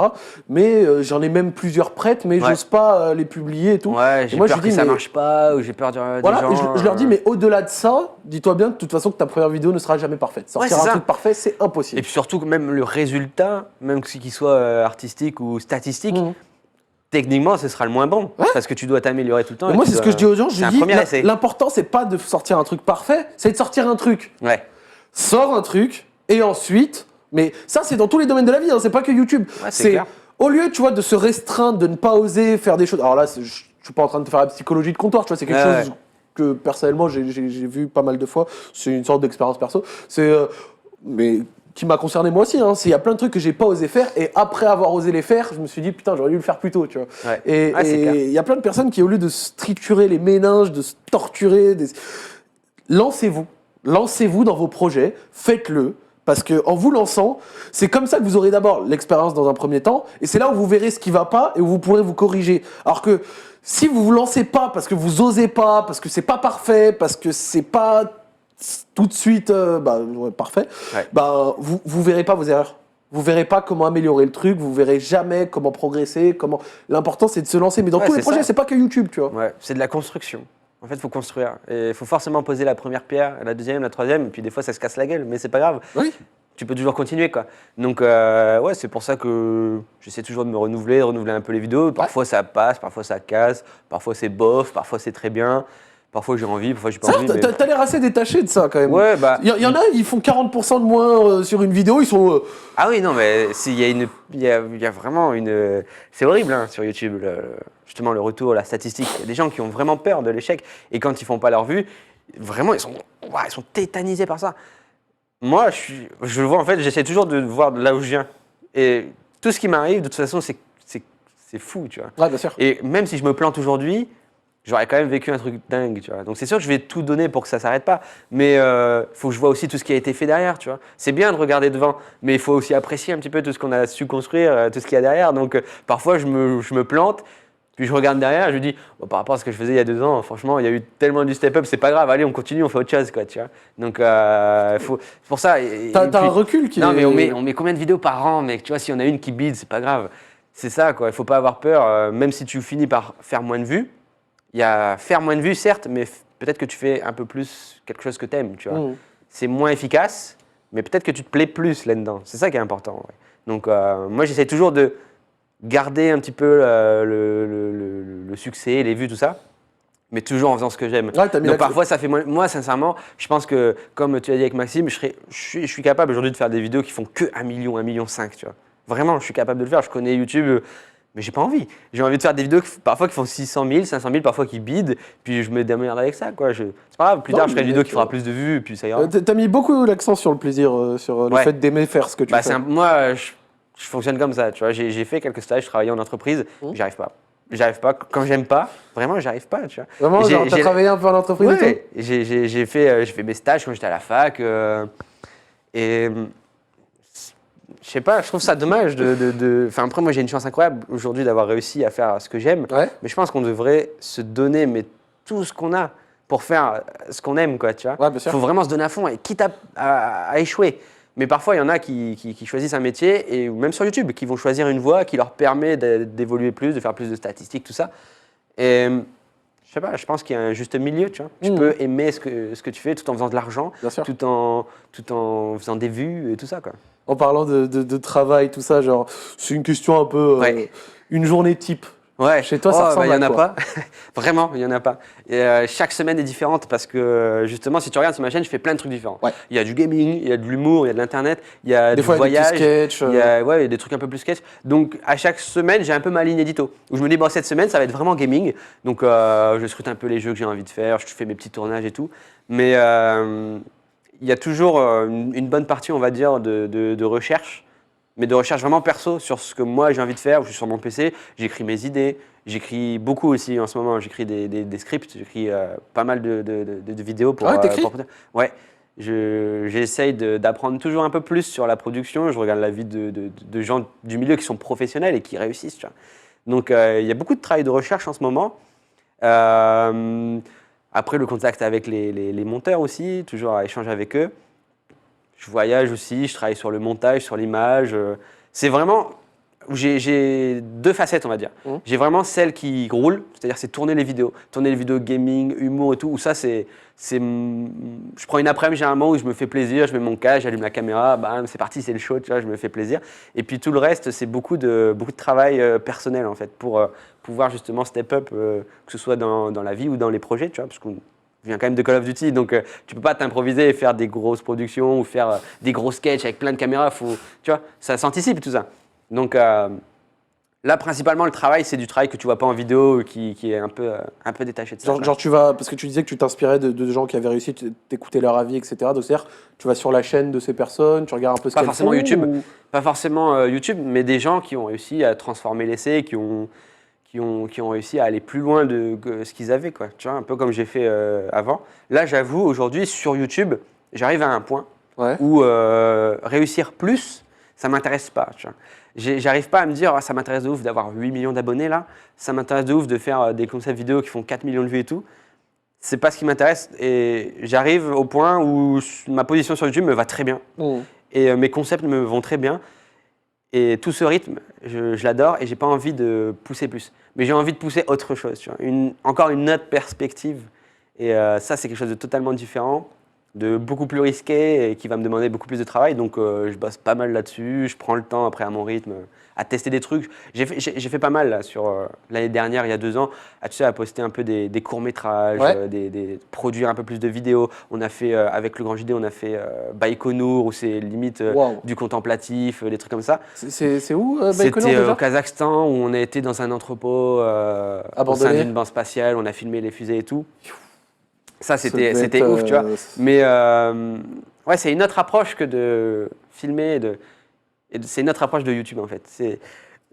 Mais j'en ai même plusieurs prêtes, mais Ouais. j'ose pas les publier et tout. Ouais, Et j'ai moi, peur je que dis, ça mais- marche pas, ou j'ai peur des Voilà, gens. et je leur dis, mais au-delà de ça, dis-toi bien de toute façon que ta première vidéo ne sera jamais parfaite. Sortir c'est un ça. truc parfait, c'est impossible. Et puis surtout, même le résultat, même qu'il soit artistique ou statistique, Mhm. techniquement, ce sera le moins bon. Ouais. Parce que tu dois t'améliorer tout le temps. Mais et moi, tu c'est ce dois- que je dis aux gens. Je C'est un dis, premier essai. l'important, c'est pas de sortir un truc parfait, c'est de sortir un truc. Ouais. Sors un truc, et ensuite, mais ça, c'est dans tous les domaines de la vie, hein, c'est pas que YouTube. Ouais, c'est clair. au lieu, tu vois, de se restreindre, de ne pas oser faire des choses. Alors là, je suis pas en train de faire la psychologie de comptoir, tu vois, c'est quelque Ouais, chose que personnellement, j'ai vu pas mal de fois. C'est une sorte d'expérience perso. Mais qui m'a concerné moi aussi. Hein. Il y a plein de trucs que j'ai pas osé faire, et après avoir osé les faire, je me suis dit putain, j'aurais dû le faire plus tôt, tu vois. Ouais. Et Ouais, c'est clair. il y a plein de personnes qui, au lieu de se triturer les méninges, de se torturer, lancez-vous. Lancez-vous dans vos projets, faites-le. Parce qu'en vous lançant, c'est comme ça que vous aurez d'abord l'expérience dans un premier temps, et c'est là où vous verrez ce qui va pas et où vous pourrez vous corriger. Alors que si vous vous lancez pas parce que vous osez pas, parce que c'est pas parfait, parce que c'est pas tout de suite parfait, Ouais. vous verrez pas vos erreurs. Vous verrez pas comment améliorer le truc, vous verrez jamais comment progresser, L'important, c'est de se lancer. Mais dans Ouais, tous les c'est projets, ça. c'est pas que YouTube, tu vois. Ouais, c'est de la construction. En fait, il faut construire. Et il faut forcément poser la première pierre, la deuxième, la troisième, et puis des fois, ça se casse la gueule, mais c'est pas grave. Oui. Tu peux toujours continuer, quoi. Donc, ouais, c'est pour ça que j'essaie toujours de me renouveler un peu les vidéos. Parfois, ça passe, parfois, ça casse, parfois, c'est bof, parfois, c'est très bien. Parfois j'ai envie, parfois j'ai pas envie. T'as l'air assez détaché de ça quand même. Ouais, bah. Il y en a, ils font 40% de moins sur une vidéo, ils sont. Ah oui, non, mais il y a vraiment une. C'est horrible hein, sur YouTube, justement le retour, la statistique. Il y a des gens qui ont vraiment peur de l'échec et quand ils font pas leur vue, vraiment ils sont tétanisés par ça. Moi, je le vois en fait, j'essaie toujours de voir de là où je viens. Et tout ce qui m'arrive, de toute façon, c'est fou, tu vois. Ouais, bien sûr. Et même si je me plante aujourd'hui, j'aurais quand même vécu un truc dingue, tu vois. Donc c'est sûr que je vais tout donner pour que ça s'arrête pas, mais faut que je vois aussi tout ce qui a été fait derrière, tu vois. C'est bien de regarder devant, mais il faut aussi apprécier un petit peu tout ce qu'on a su construire, tout ce qu'il y a derrière. Donc parfois je me plante, puis je regarde derrière, je me dis par rapport à ce que je faisais il y a 2 ans, franchement il y a eu tellement du step-up, c'est pas grave, allez on continue, on fait autre chose, quoi, tu vois. Donc c'est pour ça. T'as un recul qui. Non mais on met combien de vidéos par an, mec, tu vois, si on a une qui bide, c'est pas grave. C'est ça, quoi. Il faut pas avoir peur, même si tu finis par faire moins de vues. Il y a faire moins de vues, certes, mais peut-être que tu fais un peu plus quelque chose que tu aimes, tu vois. C'est moins efficace, mais peut-être que tu te plais plus là-dedans. C'est ça qui est important. Ouais. Donc, moi, j'essaie toujours de garder un petit peu le succès, les vues, tout ça, mais toujours en faisant ce que j'aime. Ouais, donc, parfois, ça fait moins. Moi, sincèrement, je pense que, comme tu as dit avec Maxime, je suis capable aujourd'hui de faire des vidéos qui font que 1 million, 1,5 million, tu vois. Vraiment, je suis capable de le faire. Je connais YouTube. Mais j'ai pas envie. J'ai envie de faire des vidéos parfois qui font 600 000, 500 000, parfois qui bident, puis je me démerde avec ça, quoi. C'est pas grave, plus tard je ferai une vidéo qui fera plus de vues, et puis ça ira. T'as mis beaucoup l'accent sur le plaisir, sur le fait d'aimer faire ce que tu fais. Moi, je fonctionne comme ça, tu vois. J'ai fait quelques stages, je travaillais en entreprise, j'arrive pas. J'arrive pas. Quand j'aime pas, vraiment, j'arrive pas, tu vois. Vraiment, genre, t'as travaillé un peu en entreprise et tout ? J'ai fait mes stages quand j'étais à la fac, et je sais pas, je trouve ça dommage Enfin, après, moi, j'ai une chance incroyable aujourd'hui d'avoir réussi à faire ce que j'aime. Ouais. Mais je pense qu'on devrait se donner tout ce qu'on a pour faire ce qu'on aime, quoi, tu vois. Ouais, bien sûr. Faut vraiment se donner à fond, et quitte à échouer. Mais parfois, il y en a qui choisissent un métier, et même sur YouTube, qui vont choisir une voie qui leur permet d'évoluer plus, de faire plus de statistiques, tout ça. Et je sais pas, je pense qu'il y a un juste milieu, tu vois. Tu peux aimer ce que tu fais tout en faisant de l'argent, tout en faisant des vues et tout ça, quoi. En parlant de travail, tout ça, genre, c'est une question un peu. Une journée type. Ouais. Chez toi, ça ressemble il y en à a quoi ? pas. Vraiment, il y en a pas. Et chaque semaine est différente parce que justement, si tu regardes sur ma chaîne, je fais plein de trucs différents. Ouais. Il y a du gaming, il y a de l'humour, il y a de l'internet, il y a du voyage, il y a des sketchs. Il y a des trucs un peu plus sketch. Donc à chaque semaine, j'ai un peu ma ligne édito où je me dis bon, cette semaine, ça va être vraiment gaming. Donc je scrute un peu les jeux que j'ai envie de faire, je fais mes petits tournages et tout. Mais il y a toujours une bonne partie, on va dire, de recherche. Mais de recherche vraiment perso sur ce que moi j'ai envie de faire. Je suis sur mon PC, j'écris mes idées, j'écris beaucoup aussi en ce moment. J'écris des scripts, j'écris pas mal de vidéos pour. T'écris ? Ouais, j'essaye d'apprendre toujours un peu plus sur la production. Je regarde la vie de gens du milieu qui sont professionnels et qui réussissent. Tu vois. Donc il y a beaucoup de travail de recherche en ce moment. Après le contact avec les monteurs aussi, toujours à échanger avec eux. Je voyage aussi, je travaille sur le montage, sur l'image. C'est vraiment, j'ai 2 facettes, on va dire. J'ai vraiment celle qui roule, c'est-à-dire c'est tourner les vidéos gaming, humour et tout. Où ça, je prends une après-midi généralement où je me fais plaisir, je mets mon casque, j'allume la caméra, bam, c'est parti, c'est le show, tu vois, je me fais plaisir. Et puis tout le reste, c'est beaucoup de travail personnel en fait pour pouvoir justement step up, que ce soit dans la vie ou dans les projets, tu vois, parce qu'on vient quand même de Call of Duty, donc tu peux pas t'improviser et faire des grosses productions ou faire des gros sketchs avec plein de caméras. Tu vois, ça s'anticipe tout ça. Donc là, principalement, le travail, c'est du travail que tu vois pas en vidéo, qui est un peu détaché de ça. Genre tu vas, parce que tu disais que tu t'inspirais de gens qui avaient réussi, t'écoutais leur avis, etc. Donc c'est-à-dire, tu vas sur la chaîne de ces personnes, tu regardes un peu ce qu'elles font. Pas forcément YouTube, mais des gens qui ont réussi à transformer l'essai, qui ont réussi à aller plus loin de ce qu'ils avaient, quoi. Tu vois, un peu comme j'ai fait avant. Là, j'avoue, aujourd'hui, sur YouTube, j'arrive à un point où réussir plus, ça m'intéresse pas. Tu vois. J'arrive pas à me dire, ça m'intéresse de ouf d'avoir 8 millions d'abonnés là, ça m'intéresse de ouf de faire des concepts vidéo qui font 4 millions de vues et tout. C'est pas ce qui m'intéresse et j'arrive au point où ma position sur YouTube me va très bien et mes concepts me vont très bien. Et tout ce rythme, je l'adore et j'ai pas envie de pousser plus. Mais j'ai envie de pousser autre chose, tu vois. Encore une autre perspective. Et ça, c'est quelque chose de totalement différent. de beaucoup plus risqué et qui va me demander beaucoup plus de travail. Donc, je bosse pas mal là-dessus. Je prends le temps après à mon rythme à tester des trucs. J'ai fait pas mal là, sur l'année dernière, il y a 2 ans, à poster un peu des courts-métrages, produire un peu plus de vidéos. On a fait, avec le Grand JD, on a fait Baïkonour, où c'est limite du contemplatif, des trucs comme ça. C'est où, Baïkonour, C'était déjà au Kazakhstan, où on a été dans un entrepôt au sein d'une base spatiale, on a filmé les fusées et tout. Ça, c'était ouf, tu vois. Mais ouais, c'est une autre approche que de filmer, c'est une autre approche de YouTube, en fait.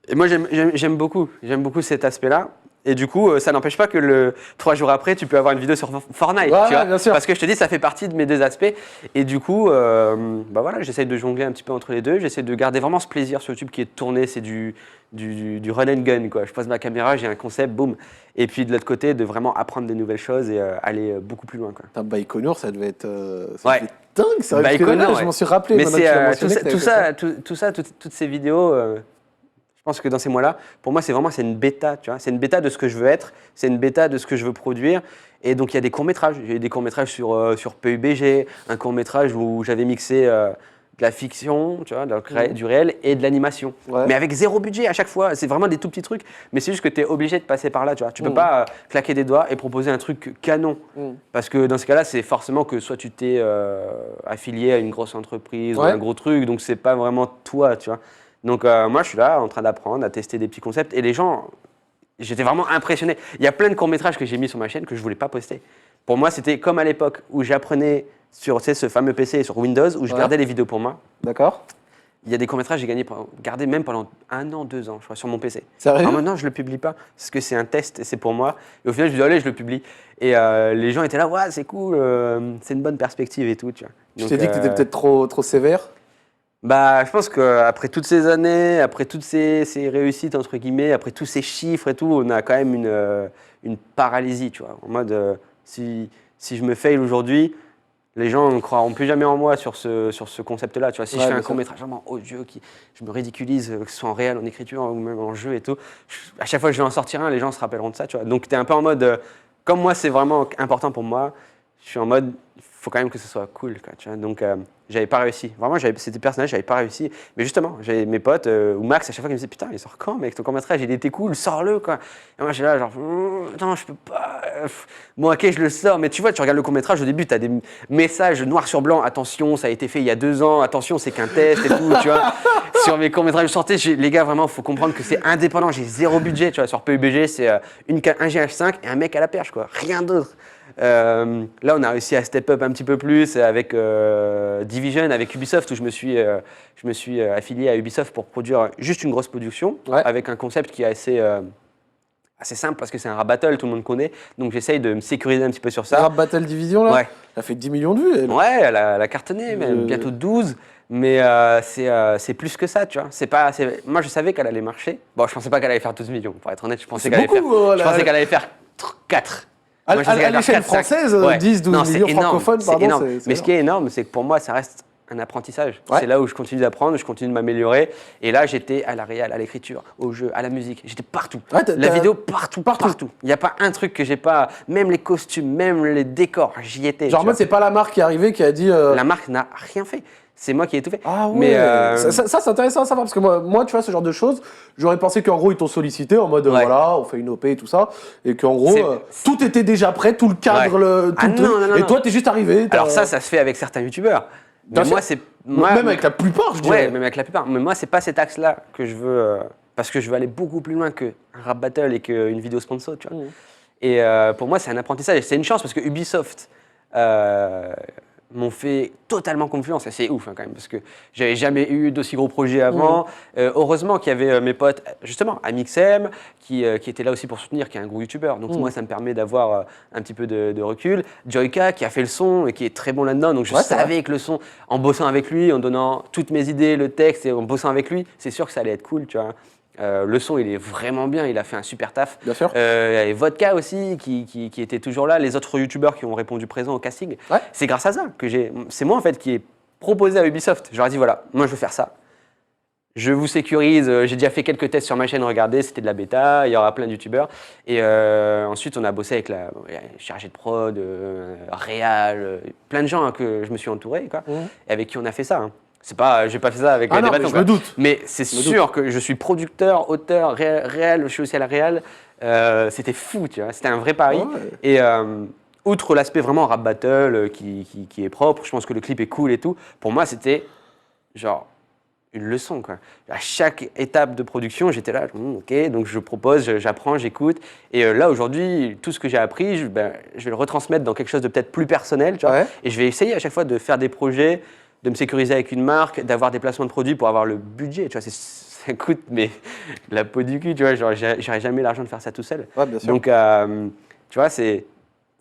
Et moi, j'aime beaucoup cet aspect-là. Et du coup, ça n'empêche pas que 3 jours après, tu peux avoir une vidéo sur Fortnite, tu vois, bien sûr. parce que je te dis, ça fait partie de mes 2 aspects. Et du coup, bah voilà, j'essaye de jongler un petit peu entre les deux. J'essaie de garder vraiment ce plaisir sur YouTube qui est tourné, c'est du run and gun, quoi. Je pose ma caméra, j'ai un concept, boum. Et puis de l'autre côté, de vraiment apprendre des nouvelles choses et aller beaucoup plus loin, quoi. Baïkonour, ça devait être dingue, c'est vrai. Baïkonour, je m'en suis rappelé. Mais toutes ces vidéos. Je pense que dans ces mois-là, pour moi, c'est une bêta, tu vois. C'est une bêta de ce que je veux être, c'est une bêta de ce que je veux produire. Et donc, il y a des courts-métrages. J'ai eu des courts-métrages sur PUBG, un court-métrage où j'avais mixé de la fiction, tu vois, du réel et de l'animation. Mais avec 0 budget à chaque fois. C'est vraiment des tout petits trucs. Mais c'est juste que tu es obligé de passer par là, tu vois. Tu peux pas claquer des doigts et proposer un truc canon. Parce que dans ce cas-là, c'est forcément que soit tu t'es affilié à une grosse entreprise ou un gros truc, donc c'est pas vraiment toi, tu vois. Donc moi, je suis là en train d'apprendre, à tester des petits concepts. Et les gens, j'étais vraiment impressionné. Il y a plein de courts-métrages que j'ai mis sur ma chaîne que je ne voulais pas poster. Pour moi, c'était comme à l'époque où j'apprenais sur ce fameux PC sur Windows, où je gardais les vidéos pour moi. D'accord. Il y a des courts-métrages que j'ai gardé même pendant 1 an, 2 ans, je crois, sur mon PC. Sérieux ? Alors maintenant, je ne le publie pas, parce que c'est un test et c'est pour moi. Et au final, je me dis, allez, je le publie. Et les gens étaient là, ouais, c'est cool, c'est une bonne perspective et tout. Tu vois. Tu t'es dit que tu étais peut-être trop sévère ? Bah, je pense qu'après toutes ces années, après toutes ces réussites, entre guillemets, après tous ces chiffres et tout, on a quand même une paralysie, tu vois. En mode, si je me fail aujourd'hui, les gens ne croiront plus jamais en moi sur ce concept-là, tu vois. Si je fais un court-métrage vraiment odieux, je me ridiculise, que ce soit en réel, en écriture ou même en jeu et tout, à chaque fois que je vais en sortir un, les gens se rappelleront de ça, tu vois. Donc, tu es un peu en mode, comme moi, c'est vraiment important pour moi, je suis en mode, il faut quand même que ce soit cool, quoi, tu vois. Donc, j'avais pas réussi. Vraiment, c'était personnel, j'avais pas réussi. Mais justement, j'avais mes potes, ou Max, à chaque fois, qui me disait, putain, il sort quand, mec, ton court-métrage, il était cool, sors-le, quoi. Et moi, j'étais là, genre, non, je peux pas. Bon, ok, je le sors. Mais tu vois, tu regardes le court-métrage, au début, tu as des messages noir sur blanc, attention, ça a été fait il y a 2 ans, attention, c'est qu'un test et tout, tu vois. Sur mes courts-métrages que je sortais, les gars, vraiment, il faut comprendre que c'est indépendant, j'ai 0 budget, tu vois. Sur PUBG, c'est un GH5 et un mec à la perche, quoi. Rien d'autre. Là, on a réussi à step up un petit peu plus avec Division, avec Ubisoft, où je me suis affilié à Ubisoft pour produire juste une grosse production, avec un concept qui est assez simple parce que c'est un rap battle, tout le monde connaît. Donc j'essaye de me sécuriser un petit peu sur ça. Rap Battle Division, là, elle a fait 10 millions de vues. Elle. Ouais, elle a cartonné, même bientôt 12. Mais c'est plus que ça, tu vois. Moi, je savais qu'elle allait marcher. Bon, je pensais pas qu'elle allait faire 12 millions, pour être honnête. Je pensais qu'elle allait faire 4. À l'échelle française, 10, 12 millions francophones, pardon. Énorme. Mais ce qui est énorme, c'est que pour moi, ça reste un apprentissage. C'est là où je continue d'apprendre, je continue de m'améliorer. Et là, j'étais à la réal, à l'écriture, au jeu, à la musique. J'étais partout. La vidéo, partout. Il n'y a pas un truc que j'ai pas. Même les costumes, même les décors, j'y étais. Genre, moi, c'est pas la marque qui est arrivée qui a dit. La marque n'a rien fait. C'est moi qui ai tout fait. Ah ouais. Mais ça c'est intéressant à savoir parce que moi, tu vois, ce genre de choses, j'aurais pensé qu'en gros, ils t'ont sollicité en mode voilà, on fait une OP et tout ça. Et qu'en gros, tout était déjà prêt, tout le cadre, non. Et toi, t'es juste arrivé. Alors ça se fait avec certains youtubeurs. Mais même avec la plupart, je dirais. Ouais, même avec la plupart. Mais moi, c'est pas cet axe-là que je veux. Parce que je veux aller beaucoup plus loin qu'un rap battle et qu'une vidéo sponsor, tu vois. Et pour moi, c'est un apprentissage. C'est une chance parce que Ubisoft m'ont fait totalement confiance et c'est ouf quand même parce que j'avais jamais eu d'aussi gros projets avant. Heureusement qu'il y avait mes potes, justement, Amixem, qui était là aussi pour soutenir, qui est un gros youtubeur. Donc moi, ça me permet d'avoir un petit peu de recul. Joyka, qui a fait le son et qui est très bon là-dedans. Donc je savais que le son, en bossant avec lui, en donnant toutes mes idées, le texte et en bossant avec lui, c'est sûr que ça allait être cool, tu vois. Le son, il est vraiment bien, il a fait un super taf. Bien sûr. Il y avait Vodka aussi, qui était toujours là. Les autres youtubeurs qui ont répondu présent au casting. C'est grâce à ça que c'est moi en fait qui ai proposé à Ubisoft. Je leur ai dit voilà, moi je veux faire ça. je vous sécurise, j'ai déjà fait quelques tests sur ma chaîne, regardez, c'était de la bêta, il y aura plein de youtubeurs. Et ensuite, on a bossé avec la chargée de prod, réal, plein de gens hein, que je me suis entouré, quoi, et avec qui on a fait ça. Hein. C'est pas, j'ai pas fait ça avec Ah des non, mais bâtons, je me doute. Mais c'est sûr que je suis producteur, auteur, réel, je suis aussi à la réal. C'était fou, tu vois, c'était un vrai pari. Ouais. Et outre l'aspect vraiment rap battle qui est propre, je pense que le clip est cool et tout, pour moi, c'était genre une leçon, quoi. À chaque étape de production, j'étais là, ok, donc je propose, j'apprends, j'écoute. Et là, aujourd'hui, tout ce que j'ai appris, je vais le retransmettre dans quelque chose de peut-être plus personnel, tu vois. Ouais. Et je vais essayer à chaque fois de faire des projets, de me sécuriser avec une marque, d'avoir des placements de produits pour avoir le budget, tu vois. Ça coûte, mais la peau du cul, tu vois. Genre, j'aurais jamais l'argent de faire ça tout seul. Ouais, bien sûr. Donc, tu vois,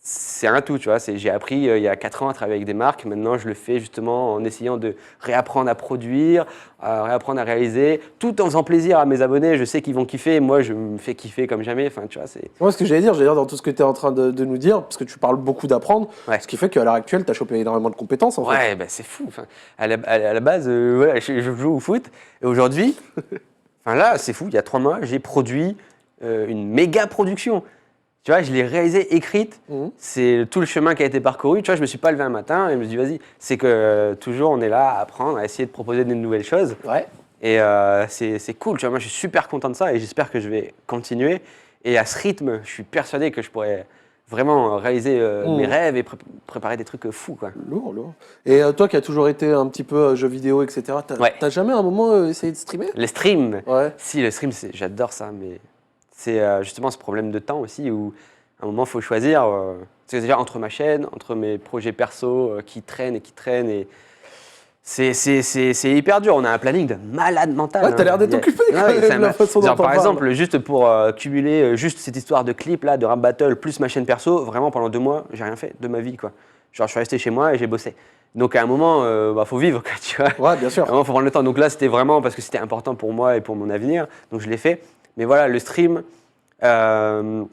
c'est un tout, tu vois. J'ai appris il y a 4 ans à travailler avec des marques. Maintenant, je le fais justement en essayant de réapprendre à produire, réapprendre à réaliser, tout en faisant plaisir à mes abonnés. Je sais qu'ils vont kiffer. Moi, je me fais kiffer comme jamais. Enfin, tu vois, c'est. Moi, ce que j'allais dire dans tout ce que tu es en train de nous dire, parce que tu parles beaucoup d'apprendre, Ouais. ce qui fait qu'à l'heure actuelle, tu as chopé énormément de compétences, en fait. Ouais, bah, c'est fou. Enfin, à la base, voilà, je joue au foot. Et aujourd'hui, enfin là, c'est fou. Il y a 3 mois, j'ai produit une méga production. Tu vois, je l'ai réalisée, écrite. C'est tout le chemin qui a été parcouru. Tu vois, je me suis pas levé un matin et je me suis dit, vas-y. C'est que toujours, on est là à apprendre, à essayer de proposer de nouvelles choses. Ouais. Et c'est cool. Tu vois, moi, je suis super content de ça et j'espère que je vais continuer. Et à ce rythme, je suis persuadé que je pourrais vraiment réaliser mes rêves et préparer des trucs fous, quoi. Lourd, lourd. Et toi qui as toujours été un petit peu jeux vidéo, etc., Ouais. t'as jamais à un moment essayé de streamer? Les streams. Ouais. Si, le stream, j'adore ça, mais c'est justement ce problème de temps aussi où à un moment, il faut choisir. C'est déjà entre ma chaîne, entre mes projets perso qui traînent et c'est hyper dur. On a un planning de malade mental. Ouais, t'as l'air d'être occupé quand même, la façon dont genre, t'en par parles. exemple, juste pour cumuler juste cette histoire de clip là, de rap battle plus ma chaîne perso, vraiment pendant 2 mois, j'ai rien fait de ma vie, quoi. Genre, je suis resté chez moi et j'ai bossé. Donc à un moment, faut vivre, quoi, tu vois. Ouais, bien sûr. À un moment, faut prendre le temps. Donc là, c'était vraiment parce que c'était important pour moi et pour mon avenir. Donc je l'ai fait. Mais voilà, le stream, je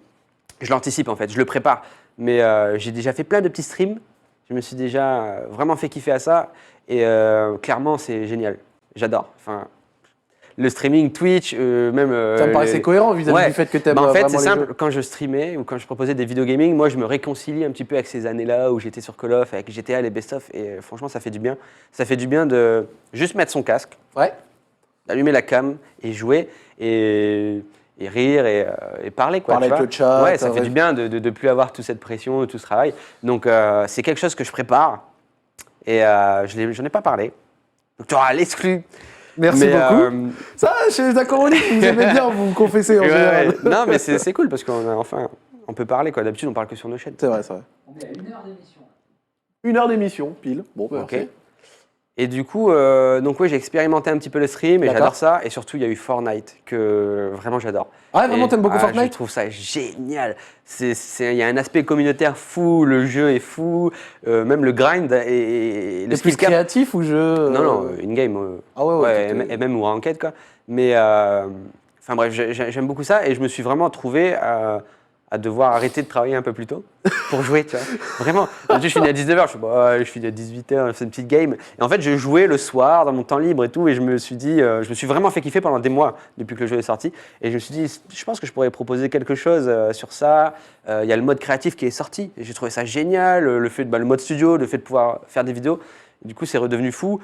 l'anticipe en fait, je le prépare. Mais j'ai déjà fait plein de petits streams. Je me suis déjà vraiment fait kiffer à ça. Et clairement, c'est génial. J'adore. Enfin, le streaming, Twitch, même. Ça me paraissait cohérent vis-à-vis du fait que t'aimes en fait, vraiment c'est les simple. jeux. Quand je streamais ou quand je proposais des vidéos gaming, moi, je me réconcilie un petit peu avec ces années-là où j'étais sur Call of, avec GTA, les best-of. Et franchement, ça fait du bien. Ça fait du bien de juste mettre son casque, Ouais. allumer la cam et jouer et rire et parler, quoi. Parler tu avec vois. le chat. Ouais, ça fait du bien de plus avoir toute cette pression, tout ce travail. Donc, c'est quelque chose que je prépare et j'en ai pas parlé. Donc, tu auras l'exclu. Merci Mais, beaucoup. Ça, chez les Accoroniques, vous aimez bien vous confesser en ouais, général. ouais. Non, mais c'est cool parce on peut parler, quoi. D'habitude, on parle que sur nos chaînes. C'est vrai, c'est vrai. On est à 1 heure d'émission. 1 heure d'émission, pile. Bon, bah, Ok. merci. Et du coup, donc ouais, j'ai expérimenté un petit peu le stream et D'accord. j'adore ça. Et surtout, il y a eu Fortnite que vraiment j'adore. Ah ouais, vraiment, Et, t'aimes beaucoup Je Fortnite? trouve ça génial. Il y a un aspect communautaire fou, le jeu est fou, même le grind et le C'est plus skill cap. créatif ou jeu Non, non, in-game. Ah ouais, tout est- et même ou ranked, quoi. Mais, enfin bref, j'aime beaucoup ça et je me suis vraiment trouvé à devoir arrêter de travailler un peu plus tôt pour jouer, tu vois. Vraiment. Je finis à 19h, je finis à 18h, c'est une petite game. Et en fait, je jouais le soir dans mon temps libre et tout, et je me suis dit, je me suis vraiment fait kiffer pendant des mois depuis que le jeu est sorti. Et je me suis dit, je pense que je pourrais proposer quelque chose sur ça. Il y a le mode créatif qui est sorti, et j'ai trouvé ça génial. Le mode studio, le fait de pouvoir faire des vidéos. Et du coup, c'est redevenu fou.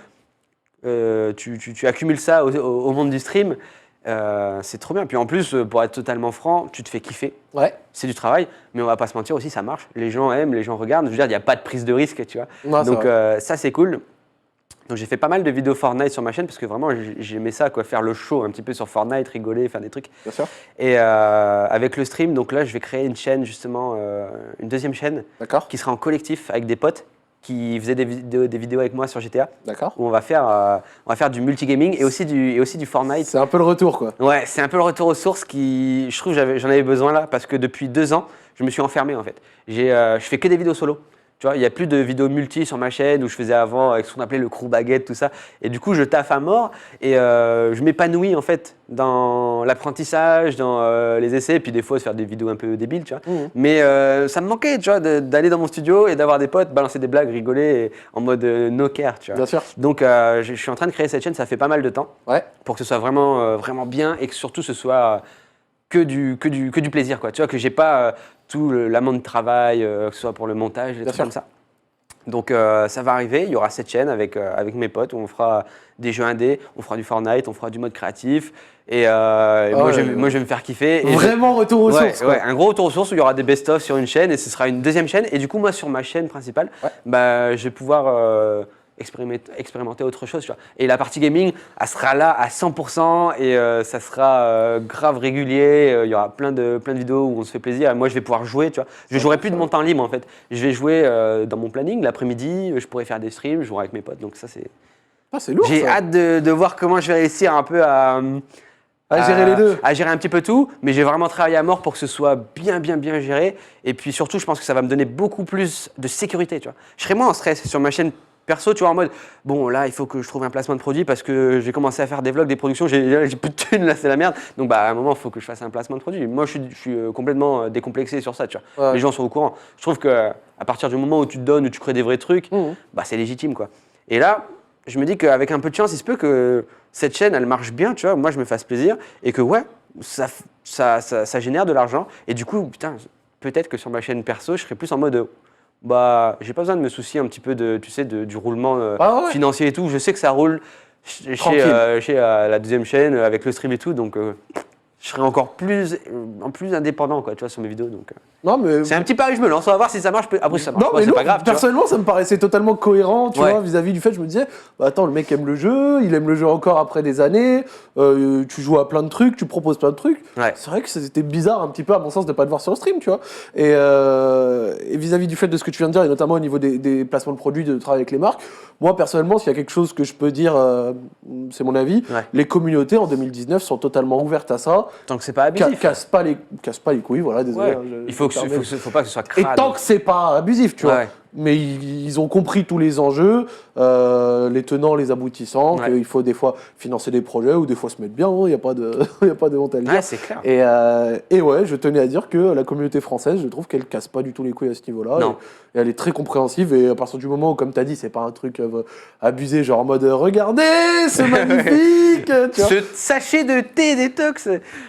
Tu accumules ça au monde du stream. C'est trop bien. Puis en plus, pour être totalement franc, tu te fais kiffer. Ouais. C'est du travail, mais on va pas se mentir aussi, ça marche. Les gens aiment, les gens regardent. Je veux dire, il n'y a pas de prise de risque, tu vois. Ouais, c'est Donc vrai. ça, c'est cool. Donc j'ai fait pas mal de vidéos Fortnite sur ma chaîne parce que vraiment, j'aimais ça, quoi, faire le show un petit peu sur Fortnite, rigoler, faire des trucs. Bien sûr. Et avec le stream, donc là, je vais créer une chaîne, justement, une deuxième chaîne D'accord. qui sera en collectif avec des potes qui faisaient des vidéos avec moi sur GTA, D'accord. où on va faire du multigaming et aussi du Fortnite. C'est un peu le retour, quoi. Ouais, c'est un peu le retour aux sources qui, je trouve, j'en avais besoin là parce que depuis 2 ans, je me suis enfermé en fait. Je fais que des vidéos solo. Tu vois, il n'y a plus de vidéos multi sur ma chaîne où je faisais avant avec ce qu'on appelait le crew baguette, tout ça. Et du coup, je taffe à mort et je m'épanouis en fait dans l'apprentissage, dans les essais, et puis des fois se faire des vidéos un peu débiles, tu vois. Mais ça me manquait, tu vois, d'aller dans mon studio et d'avoir des potes, balancer des blagues, rigoler en mode no care, tu vois. Bien sûr. Donc, je suis en train de créer cette chaîne, ça fait pas mal de temps, pour que ce soit vraiment, vraiment bien et que surtout ce soit que du plaisir, quoi. Tu vois, que j'ai pas tout l'amont de travail, que ce soit pour le montage, des trucs comme ça. Donc ça va arriver, il y aura cette chaîne avec mes potes où on fera des jeux indés, on fera du Fortnite, on fera du mode créatif et moi je vais me faire kiffer. Et vraiment retour aux sources. Ouais, un gros retour aux sources où il y aura des best-of sur une chaîne et ce sera une deuxième chaîne. Et du coup moi sur ma chaîne principale, bah, je vais pouvoir expérimenter autre chose. Tu vois. Et la partie gaming, elle sera là à 100% et ça sera grave régulier. Il y aura plein de vidéos où on se fait plaisir. Et moi, je vais pouvoir jouer. Tu vois. Je ne jouerai plus de mon temps libre en fait. Je vais jouer dans mon planning l'après-midi. Je pourrai faire des streams, je jouerai avec mes potes. Donc ça, c'est. C'est lourd. J'ai hâte de voir comment je vais réussir un peu à gérer les deux. À gérer un petit peu tout, mais j'ai vraiment travaillé à mort pour que ce soit bien géré. Et puis surtout, je pense que ça va me donner beaucoup plus de sécurité. Tu vois. Je serai moins en stress sur ma chaîne perso, tu vois, en mode, bon, là, il faut que je trouve un placement de produit parce que j'ai commencé à faire des vlogs, des productions, j'ai plus de thunes, là, c'est la merde. Donc, bah, à un moment, il faut que je fasse un placement de produit. Moi, je suis complètement décomplexé sur ça, tu vois. Les gens sont au courant. Je trouve qu'à partir du moment où tu te donnes, où tu crées des vrais trucs, bah, c'est légitime, quoi. Et là, je me dis qu'avec un peu de chance, il se peut que cette chaîne, elle marche bien, tu vois, moi, je me fasse plaisir et que, ouais, ça génère de l'argent. Et du coup, putain, peut-être que sur ma chaîne perso, je serais plus en mode. Bah, j'ai pas besoin de me soucier un petit peu du roulement financier et tout. Je sais que ça roule chez la deuxième chaîne avec le stream et tout, donc je serai encore plus indépendant, quoi, tu vois, sur mes vidéos. Donc, non, mais c'est un petit pari que je me lance. On va voir si ça marche. Après, ça marche pas, c'est pas grave. Personnellement, ça me paraissait totalement cohérent, tu vois, vis-à-vis du fait. Je me disais, bah, attends, le mec aime le jeu, il aime le jeu encore après des années. Tu joues à plein de trucs, tu proposes plein de trucs. C'est vrai que c'était bizarre un petit peu, à mon sens, de pas te voir sur le stream, tu vois. Et vis-à-vis du fait de ce que tu viens de dire, et notamment au niveau des placements de produits, de travail avec les marques, moi, personnellement, s'il y a quelque chose que je peux dire, c'est mon avis, les communautés en 2019 sont totalement ouvertes à ça. Tant que c'est pas abusif. Casse pas les couilles, voilà, désolé. Il faut pas que ce soit crade. Et tant que c'est pas abusif, tu vois. Mais ils ont compris tous les enjeux, les tenants, les aboutissants, qu'il faut des fois financer des projets ou des fois se mettre bien, il n'y a pas de honte à le dire. Ouais, c'est clair. Et ouais, je tenais à dire que la communauté française, je trouve qu'elle casse pas du tout les couilles à ce niveau-là. Et elle est très compréhensive et à partir du moment où, comme tu as dit, c'est pas un truc abusé, genre en mode regardez, c'est magnifique, tu vois. Ce sachet de thé détox.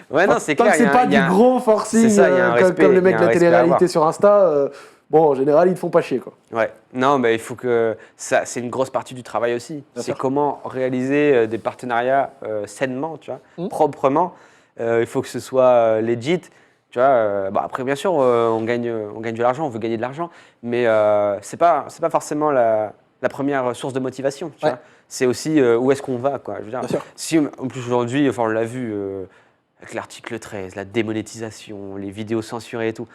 Ouais, non, c'est clair. Tant que c'est pas du gros forcing comme les mecs de la télé-réalité sur Insta. Bon, en général, ils te font pas chier, quoi. Ouais. Non, mais il faut que ça, c'est une grosse partie du travail aussi. C'est comment réaliser des partenariats sainement, tu vois, proprement. Il faut que ce soit legit. Tu vois, bah après, bien sûr, on gagne de l'argent, on veut gagner de l'argent, mais c'est pas forcément la première source de motivation. Tu vois. C'est aussi où est-ce qu'on va, quoi. Je veux dire, si en plus aujourd'hui, enfin, on l'a vu avec l'article 13, la démonétisation, les vidéos censurées et tout.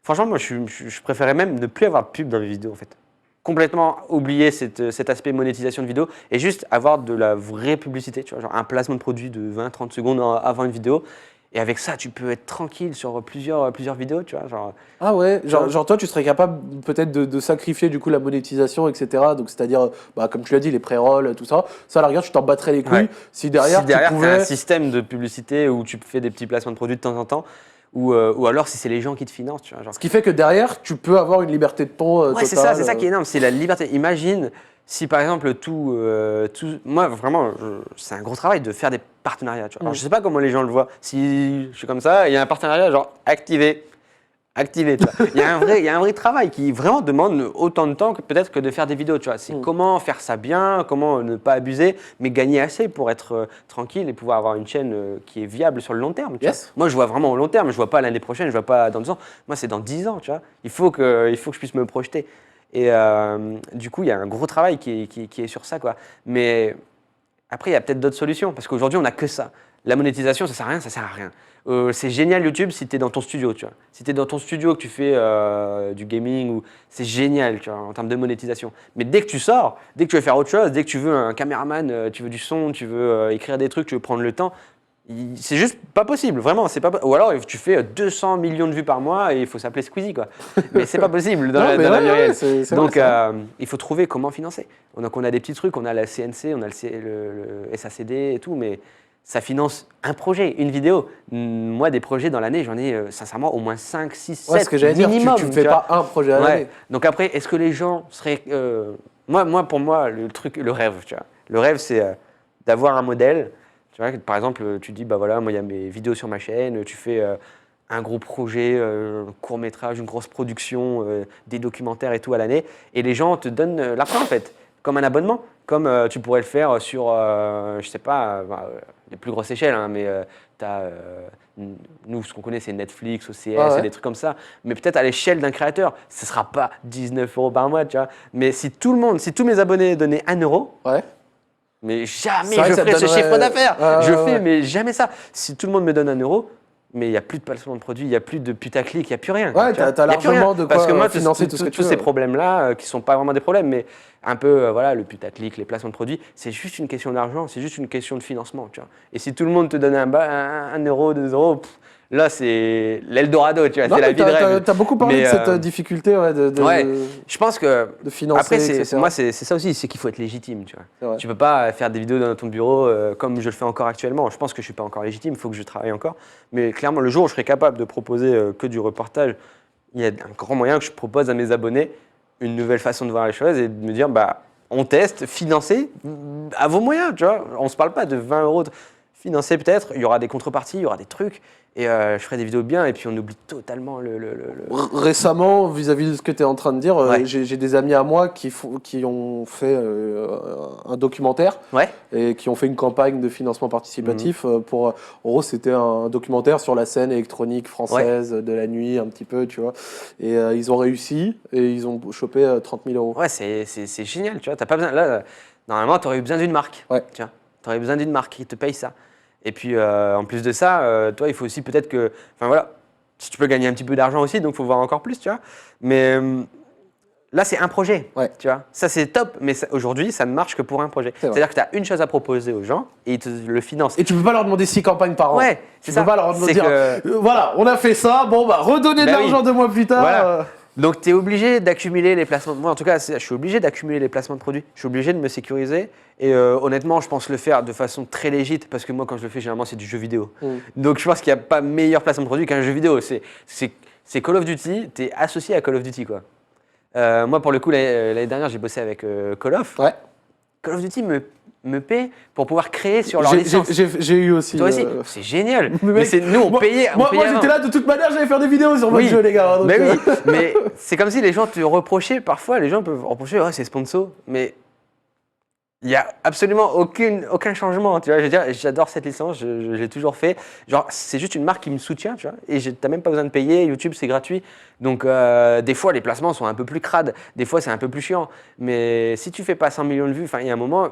Franchement, moi, je préférais même ne plus avoir de pub dans mes vidéos, en fait. Complètement oublier cet aspect monétisation de vidéo et juste avoir de la vraie publicité, tu vois, genre un placement de produit de 20-30 secondes avant une vidéo. Et avec ça, tu peux être tranquille sur plusieurs vidéos, tu vois. Genre, ah ouais, genre toi, tu serais capable peut-être de sacrifier du coup la monétisation, etc. Donc c'est-à-dire, bah, comme tu l'as dit, les pré-rolls, tout ça. Ça, à la rigueur, tu t'en battrais les couilles si derrière, tu pouvais... un système de publicité où tu fais des petits placements de produits de temps en temps. Ou alors si c'est les gens qui te financent, tu vois. Genre. Ce qui fait que derrière, tu peux avoir une liberté de ton totale. C'est ça qui est énorme, c'est la liberté. Imagine si par exemple moi vraiment, c'est un gros travail de faire des partenariats. Tu vois. Alors, je sais pas comment les gens le voient. Si je suis comme ça, il y a un partenariat genre activé. Tu vois. Il y a un vrai travail qui vraiment demande autant de temps que peut-être que de faire des vidéos. Tu vois. C'est comment faire ça bien, comment ne pas abuser, mais gagner assez pour être tranquille et pouvoir avoir une chaîne qui est viable sur le long terme. Tu vois. Moi, je vois vraiment au long terme. Je vois pas l'année prochaine, je vois pas dans 2 ans. Moi, c'est dans 10 ans. Tu vois. Il faut que je puisse me projeter. Et du coup, il y a un gros travail qui est sur ça, quoi. Mais après, il y a peut-être d'autres solutions parce qu'aujourd'hui, on n'a que ça. La monétisation, ça sert à rien. C'est génial YouTube si tu es dans ton studio, tu vois. Si tu es dans ton studio que tu fais du gaming, c'est génial, tu vois, en termes de monétisation. Mais dès que tu sors, dès que tu veux faire autre chose, dès que tu veux un caméraman, tu veux du son, tu veux écrire des trucs, tu veux prendre le temps, C'est juste pas possible, vraiment. C'est pas. Ou alors tu fais 200 millions de vues par mois et il faut s'appeler Squeezie, quoi. Mais c'est pas possible dans la vie réelle. Donc il faut trouver comment financer. Donc on a des petits trucs, on a la CNC, on a le SACD et tout, mais ça finance un projet, une vidéo. Moi, des projets dans l'année, j'en ai sincèrement au moins 5, 6, 7 ce que j'allais minimum. Dire, tu fais pas un projet à l'année. Donc après, est-ce que les gens seraient... pour moi, le rêve, tu vois. Le rêve, c'est d'avoir un modèle. Tu vois, par exemple, tu dis, bah voilà, moi, il y a mes vidéos sur ma chaîne, tu fais un gros projet, un court-métrage, une grosse production, des documentaires et tout à l'année, et les gens te donnent l'argent, en fait, comme un abonnement, comme tu pourrais le faire sur, je sais pas, les plus grosses échelles, hein, mais nous, ce qu'on connaît, c'est Netflix, OCS, et des trucs comme ça, mais peut-être à l'échelle d'un créateur, ce ne sera pas 19 € par mois, tu vois, mais si tous mes abonnés donnaient 1 euro, mais jamais je ferai ce chiffre d'affaires. Je fais, mais jamais ça. Si tout le monde me donne 1 euro, mais il n'y a plus de placement de produit, il n'y a plus de putaclic, il n'y a plus rien. Ouais, t'as largement de quoi Parce que moi, financer tout ce que tu veux. Tous ces problèmes-là, qui ne sont pas vraiment des problèmes, mais un peu, voilà, le putaclic, les placements de produits, c'est juste une question d'argent, c'est juste une question de financement, tu vois. Et si tout le monde te donne 1 euro, 2 euros, là, c'est l'Eldorado, tu vois, c'est la vie de rêve. T'as beaucoup parlé de cette difficulté je pense que de financer, après, etc. moi, c'est ça aussi, c'est qu'il faut être légitime, tu vois. Tu peux pas faire des vidéos dans ton bureau comme je le fais encore actuellement. Je pense que je suis pas encore légitime, il faut que je travaille encore. Mais clairement, le jour où je serai capable de proposer que du reportage, il y a un grand moyen que je propose à mes abonnés une nouvelle façon de voir les choses et de me dire, bah, on teste, financez à vos moyens, tu vois. On se parle pas de 20 euros. Financer peut-être, il y aura des contreparties, il y aura des trucs, et je ferai des vidéos bien, et puis on oublie totalement Récemment, vis-à-vis de ce que tu es en train de dire, j'ai des amis à moi qui ont fait un documentaire et qui ont fait une campagne de financement participatif pour, en gros, c'était un documentaire sur la scène électronique française de la nuit, un petit peu, tu vois. Et ils ont réussi, et ils ont chopé 30 000 €. Ouais, c'est génial, tu vois. T'as pas besoin, là, normalement, tu aurais eu besoin d'une marque, tu vois. Tu aurais besoin d'une marque qui te paye ça. Et puis, en plus de ça, toi, il faut aussi peut-être que... Enfin, voilà, si tu peux gagner un petit peu d'argent aussi, donc il faut voir encore plus, tu vois. Mais là, c'est un projet, tu vois. Ça, c'est top, mais aujourd'hui, ça ne marche que pour un projet. C'est-à-dire que tu as une chose à proposer aux gens et ils te le financent. Et tu peux pas leur demander 6 campagnes par an. Ouais, c'est ça. Tu peux pas leur demander voilà, on a fait ça, bon, bah, redonner de l'argent 2 mois plus tard. Voilà. Donc, tu es obligé d'accumuler les placements. Moi, en tout cas, je suis obligé d'accumuler les placements de produits. Je suis obligé de me sécuriser. Et honnêtement, je pense le faire de façon très légite parce que moi, quand je le fais, généralement, c'est du jeu vidéo. Donc, je pense qu'il n'y a pas meilleur placement de produit qu'un jeu vidéo. C'est Call of Duty, tu es associé à Call of Duty, quoi. Moi, pour le coup, l'année dernière, j'ai bossé avec Call of. Call of Duty me paie pour pouvoir créer sur leur licence. J'ai eu aussi. Toi aussi, c'est génial. Mais nous, on payait. Moi, j'étais là, de toute manière, j'allais faire des vidéos sur votre jeu, les gars. Donc, mais c'est comme si les gens te reprochaient, parfois, les gens peuvent reprocher, c'est sponsor, mais il n'y a absolument aucun changement, tu vois. Je veux dire, j'adore cette licence, je l'ai toujours fait. Genre, c'est juste une marque qui me soutient, tu vois, et tu n'as même pas besoin de payer, YouTube, c'est gratuit. Donc, des fois, les placements sont un peu plus crades, des fois, c'est un peu plus chiant. Mais si tu fais pas 100 millions de vues, il y a un moment,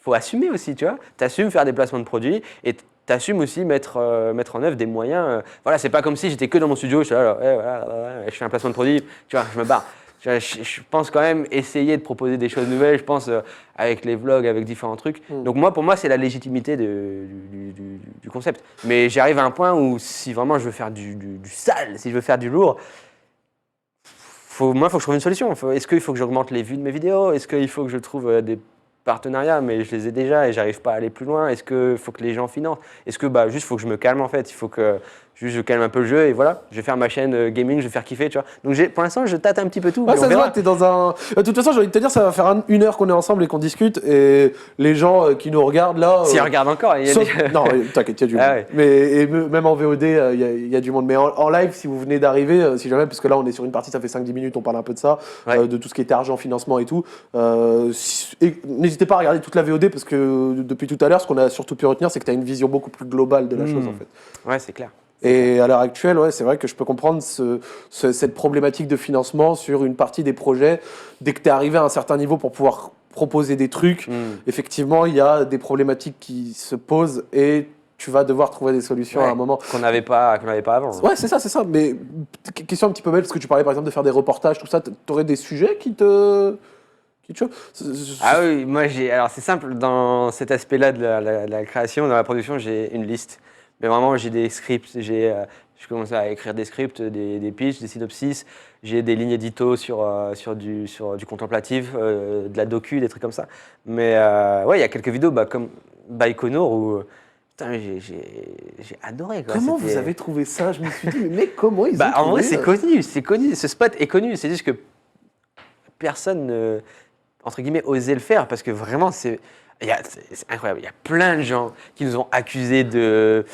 faut assumer aussi, tu vois. Tu assumes faire des placements de produits et tu assumes aussi mettre en œuvre des moyens. Voilà, c'est pas comme si j'étais que dans mon studio, je suis là, je fais un placement de produit, tu vois, je me barre. Je pense quand même essayer de proposer des choses nouvelles, je pense avec les vlogs, avec différents trucs. Donc pour moi, c'est la légitimité du concept. Mais j'arrive à un point où si vraiment je veux faire du sale, si je veux faire du lourd, faut que je trouve une solution. Est-ce qu'il faut que j'augmente les vues de mes vidéos? Est-ce qu'il faut que je trouve des partenariats, mais je les ai déjà et j'arrive pas à aller plus loin? Est-ce qu'il faut que les gens financent? Est-ce que juste faut que je me calme en fait? Il faut que je calme un peu le jeu et voilà, je vais faire ma chaîne gaming, je vais faire kiffer, tu vois. Donc pour l'instant, je tâte un petit peu tout. Ouais, ça se voit, t'es dans un... De toute façon, j'ai envie de te dire, ça va faire 1 heure qu'on est ensemble et qu'on discute et les gens qui nous regardent là... S'ils regardent encore, il y a Non, t'inquiète, il y a du monde. Et même en VOD, il y a du monde. Mais en live, si vous venez d'arriver, si jamais, parce que là, on est sur une partie, ça fait 5-10 minutes, on parle un peu de ça, de tout ce qui était argent, financement et tout. N'hésitez pas à regarder toute la VOD parce que depuis tout à l'heure, ce qu'on a surtout pu retenir, c'est que tu as une vision beaucoup plus globale de la chose en fait. Ouais, c'est clair. Et à l'heure actuelle, c'est vrai que je peux comprendre cette problématique de financement sur une partie des projets. Dès que tu es arrivé à un certain niveau pour pouvoir proposer des trucs, effectivement, il y a des problématiques qui se posent et tu vas devoir trouver des solutions à un moment. Qu'on n'avait pas avant. Ouais, c'est ça. Mais question un petit peu belle, parce que tu parlais par exemple de faire des reportages, tout ça, tu aurais des sujets qui te Petite chose. Ah oui, moi alors c'est simple, dans cet aspect-là de la création, dans la production, j'ai une liste. Mais vraiment, j'ai des scripts, je commence à écrire des scripts, des pitchs, des synopsis, j'ai des lignes édito sur du contemplatif, de la docu, des trucs comme ça. Mais ouais, il y a quelques vidéos comme Baïkonour où putain, j'ai adoré. Quoi. Comment vous avez trouvé ça? Je me suis dit, mais mec, comment ils ont trouvé En vrai, c'est connu, ce spot est connu, c'est juste que personne, entre guillemets, osait le faire parce que vraiment, c'est incroyable. Il y a plein de gens qui nous ont accusés de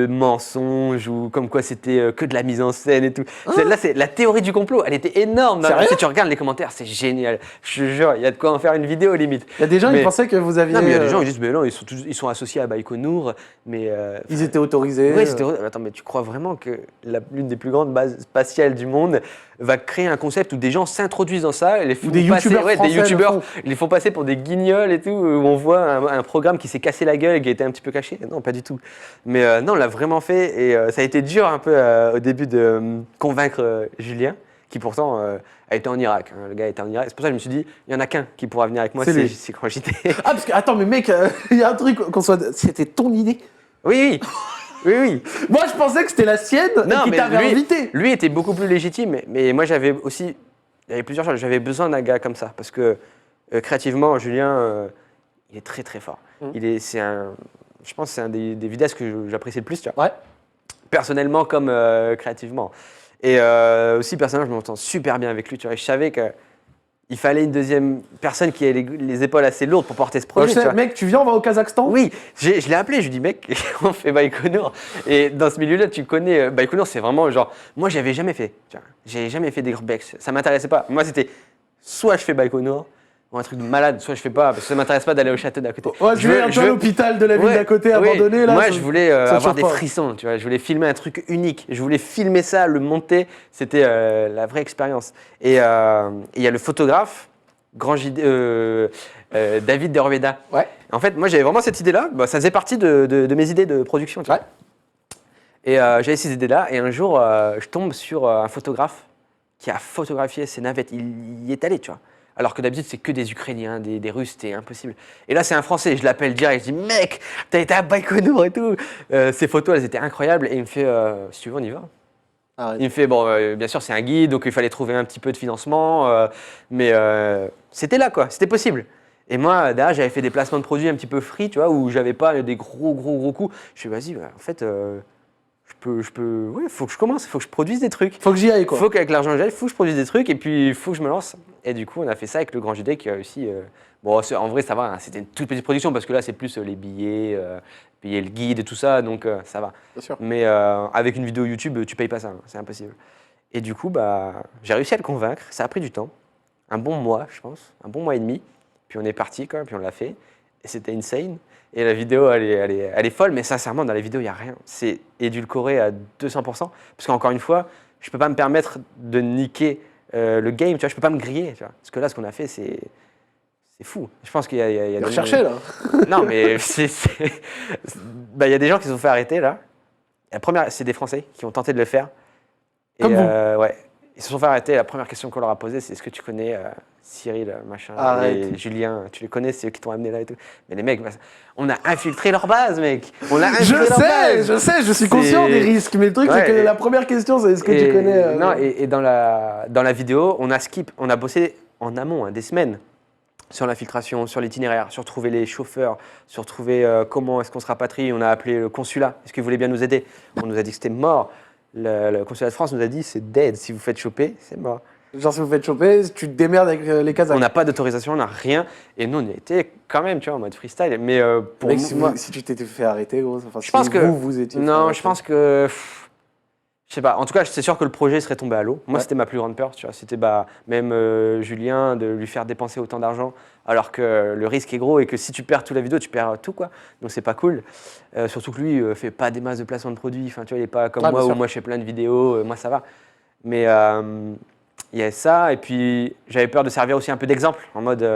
mensonges ou comme quoi c'était que de la mise en scène et tout. Là, c'est la théorie du complot. Elle était énorme. Si tu regardes les commentaires, c'est génial. Je te jure, il y a de quoi en faire une vidéo limite. Il y a des gens qui pensaient que vous aviez. Non, mais il y a des gens qui disent, mais non, ils sont associés à Baïkonour, mais. Ils étaient autorisés. Oui, c'était. Attends, mais tu crois vraiment que l'une des plus grandes bases spatiales du monde va créer un concept où des gens s'introduisent dans ça, et les font ou des passer, youtubeurs français, des youtubeurs, ils les font passer pour des guignols et tout, où on voit un programme qui s'est cassé la gueule et qui a été un petit peu caché. Non, pas du tout. Mais non, on l'a vraiment fait et ça a été dur un peu au début de convaincre Julien, qui pourtant a été en Irak. Hein. Le gars était en Irak. C'est pour ça que je me suis dit, il n'y en a qu'un qui pourra venir avec moi, c'est quand j'étais. Ah, parce que, attends, mais mec, il y a un truc C'était ton idée? Oui. Moi, je pensais que c'était la sienne qui t'avait invité. Lui était beaucoup plus légitime, mais moi j'avais aussi. Il y avait plusieurs choses. J'avais besoin d'un gars comme ça parce que créativement, Julien, il est très très fort. Je pense que c'est un des vidéastes que j'apprécie le plus, tu vois. Ouais. Personnellement comme créativement. Et aussi personnellement, je m'entends super bien avec lui, tu vois. Je savais qu'il fallait une deuxième personne qui ait les épaules assez lourdes pour porter ce projet. Mec, tu viens, on va au Kazakhstan? Oui, je l'ai appelé, je lui ai dit, mec, on fait Baïkonour. Et dans ce milieu-là, tu connais, Baïkonour, c'est vraiment genre, moi, j'avais jamais fait. J'ai jamais fait des urbex, ça m'intéressait pas. Moi, c'était soit je fais Baïkonour, ou un truc de malade, soit je fais pas, parce que ça m'intéresse pas d'aller au château d'à côté. Ouais, je veux un peu l'hôpital de la ville d'à côté abandonné. Là, moi, je voulais avoir des frissons, tu vois. Je voulais filmer un truc unique. Je voulais filmer ça, le monter. C'était la vraie expérience. Et il y a le photographe, David De Roveda. Ouais. En fait, moi, j'avais vraiment cette idée-là. Bah, ça faisait partie de mes idées de production. Tu vois. Et j'avais ces idées-là. Et un jour, je tombe sur un photographe qui a photographié ces navettes. Il y est allé, tu vois. Alors que d'habitude, c'est que des Ukrainiens, des Russes, c'était impossible. Et là, c'est un Français, je l'appelle direct, je dis « Mec, t'as été à Baïkonour et tout !» Ces photos, elles étaient incroyables. Et il me fait « Si tu veux, on y va. » Il me fait « Bon, bien sûr, c'est un guide, donc il fallait trouver un petit peu de financement. Mais c'était là, quoi, c'était possible. » Et moi, derrière, j'avais fait des placements de produits un petit peu free, tu vois, où j'avais pas des gros coûts. Je suis vas-y, en fait... faut que je commence, faut que je produise des trucs. Faut que j'y aille, quoi. Faut qu'avec l'argent que j'ai, faut que je produise des trucs et puis il faut que je me lance. Et du coup, on a fait ça avec le Grand JD qui a réussi. Bon, en vrai, ça va, hein, c'était une toute petite production parce que là, c'est plus les billets, payer le guide et tout ça, donc ça va. Bien sûr. Mais avec une vidéo YouTube, tu payes pas ça, hein, c'est impossible. Et du coup, j'ai réussi à le convaincre. Ça a pris du temps, un bon mois, je pense, un bon mois et demi. Puis on est parti, quoi, puis on l'a fait. Et c'était insane. Et la vidéo, elle est folle, mais sincèrement, dans la vidéo, il n'y a rien. C'est édulcoré à 200%. Parce qu'encore une fois, je ne peux pas me permettre de niquer le game, tu vois, je ne peux pas me griller. Tu vois. Parce que là, ce qu'on a fait, c'est fou. Je pense qu'il y a des... recherché, là. Non, mais il y a des gens qui se sont fait arrêter, là. La première, c'est des Français qui ont tenté de le faire. Comme vous. Ouais. Ils se sont fait arrêter. La première question qu'on leur a posée, c'est est-ce que tu connais Cyril, machin, et Julien, tu les connais, c'est eux qui t'ont amené là et tout. Mais les mecs, on a infiltré leur base, mec. Je suis conscient des risques, mais le truc, c'est que la première question, c'est est-ce que tu connais. Non, et dans la vidéo, on a bossé en amont, hein, des semaines, sur l'infiltration, sur l'itinéraire, sur trouver les chauffeurs, sur trouver comment est-ce qu'on se rapatrie. On a appelé le consulat. Est-ce que vous voulez bien nous aider? On nous a dit que c'était mort. Le consulat de France nous a dit c'est dead, si vous faites choper, c'est mort. Genre si vous faites choper, tu te démerdes avec les Kazakhs. On n'a pas d'autorisation, on n'a rien. Et nous, on y était quand même, tu vois, en mode freestyle. Mais pour mec, moi, si tu t'étais fait arrêter, gros, enfin, je pense que vous étiez. Non, je pense que. Je sais pas. En tout cas, c'est sûr que le projet serait tombé à l'eau. Moi, c'était ma plus grande peur, tu vois. C'était même Julien, de lui faire dépenser autant d'argent, alors que le risque est gros et que si tu perds toute la vidéo, tu perds tout, quoi. Donc, c'est pas cool. Surtout que lui, fait pas des masses de placements de produits. Enfin, tu vois, il est pas comme moi, où moi, je fais plein de vidéos. Moi, ça va. Mais il y a ça. Et puis, j'avais peur de servir aussi un peu d'exemple, en mode.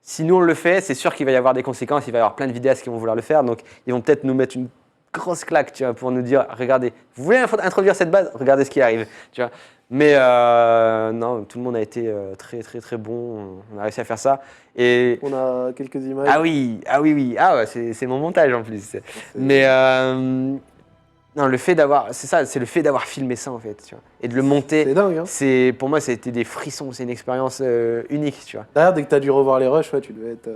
Si nous, on le fait, c'est sûr qu'il va y avoir des conséquences. Il va y avoir plein de vidéastes qui vont vouloir le faire. Donc, ils vont peut-être nous mettre une grosse claque, tu vois, pour nous dire, regardez, vous voulez introduire cette base, regardez ce qui arrive, tu vois. Mais non, tout le monde a été très très très bon, on a réussi à faire ça. Et On a quelques images. ah oui, oui, ah ouais, c'est mon montage en plus. Mais non, le fait d'avoir, c'est ça, c'est le fait d'avoir filmé ça en fait, tu vois, et de le monter. C'est dingue, hein. Pour moi, ça a été des frissons, c'est une expérience unique, tu vois. D'ailleurs, dès que t'as dû revoir les rushs, ouais, tu devais être.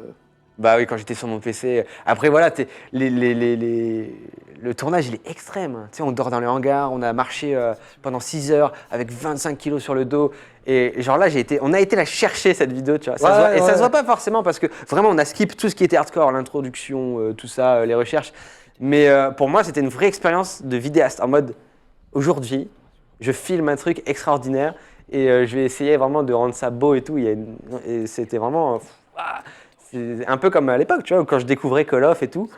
Bah oui, quand j'étais sur mon PC. Après, voilà, le tournage, il est extrême. Tu sais, on dort dans les hangars, on a marché pendant 6 heures avec 25 kilos sur le dos. Et genre là, on a été la chercher, cette vidéo, tu vois. Ça se voit, et ça se voit pas forcément parce que vraiment, on a skip tout ce qui était hardcore, l'introduction, tout ça, les recherches. Mais pour moi, c'était une vraie expérience de vidéaste. En mode, aujourd'hui, je filme un truc extraordinaire et je vais essayer vraiment de rendre ça beau et tout. Et c'était vraiment... c'est un peu comme à l'époque, tu vois, quand je découvrais Call of et tout,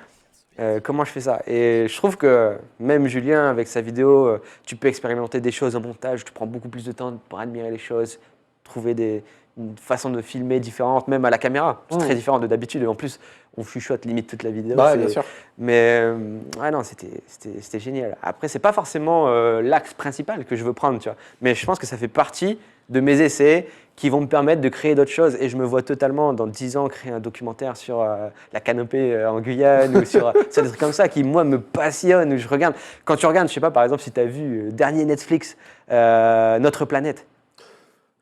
comment je fais ça. Et je trouve que même Julien, avec sa vidéo, tu peux expérimenter des choses en montage, tu prends beaucoup plus de temps pour admirer les choses, trouver une façon de filmer différente, même à la caméra. C'est très différent de d'habitude. En plus, on chuchote limite toute la vidéo. Bah, bien sûr. Mais ouais, non, c'était génial. Après, c'est pas forcément l'axe principal que je veux prendre, tu vois. Mais je pense que ça fait partie de mes essais qui vont me permettre de créer d'autres choses. Et je me vois totalement, dans 10 ans, créer un documentaire sur la canopée en Guyane ou sur des trucs comme ça qui, moi, me passionnent. Où je regarde. Quand tu regardes, je sais pas, par exemple, si tu as vu le dernier Netflix, Notre Planète.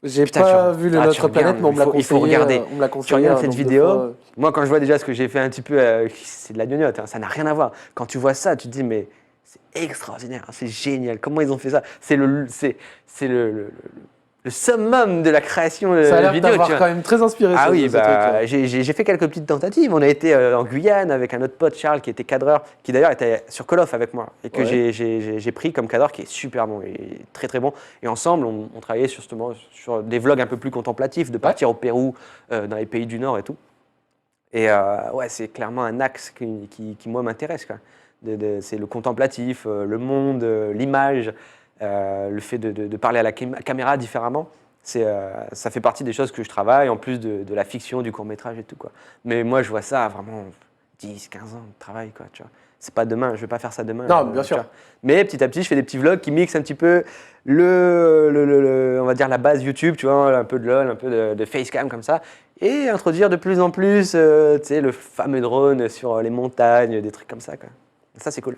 J'ai pas vu Notre Planète, mais on me l'a conseillé. Il faut regarder. On me l'a Tu conseillé. regardes cette vidéo. Moi, quand je vois déjà ce que j'ai fait un petit peu, c'est de la gnognotte, hein, ça n'a rien à voir. Quand tu vois ça, tu te dis, mais c'est extraordinaire, c'est génial. Comment ils ont fait ça? C'est le summum de la création de Ça a l'air vidéo. d'avoir quand même très inspiré. Ah oui, ce truc-là. j'ai fait quelques petites tentatives. On a été en Guyane avec un autre pote, Charles, qui était cadreur, qui d'ailleurs était sur Call of avec moi, et que j'ai pris comme cadreur, qui est super bon, et très très bon. Et ensemble, on travaillait justement sur des vlogs un peu plus contemplatifs, de partir au Pérou, dans les pays du Nord et tout. Et ouais, c'est clairement un axe qui moi, m'intéresse, quoi. C'est le contemplatif, le monde, l'image. Le fait de parler à la caméra différemment, ça fait partie des choses que je travaille, en plus de la fiction, du court-métrage et tout, quoi. Mais moi, je vois ça vraiment 10, 15 ans de travail, quoi, tu vois. C'est pas demain, je vais pas faire ça demain. Non, bien sûr. Mais petit à petit, je fais des petits vlogs qui mixent un petit peu on va dire la base YouTube, tu vois, un peu de LOL, un peu de facecam comme ça, et introduire de plus en plus, tu sais, le fameux drone sur les montagnes, des trucs comme ça, quoi. Ça, c'est cool.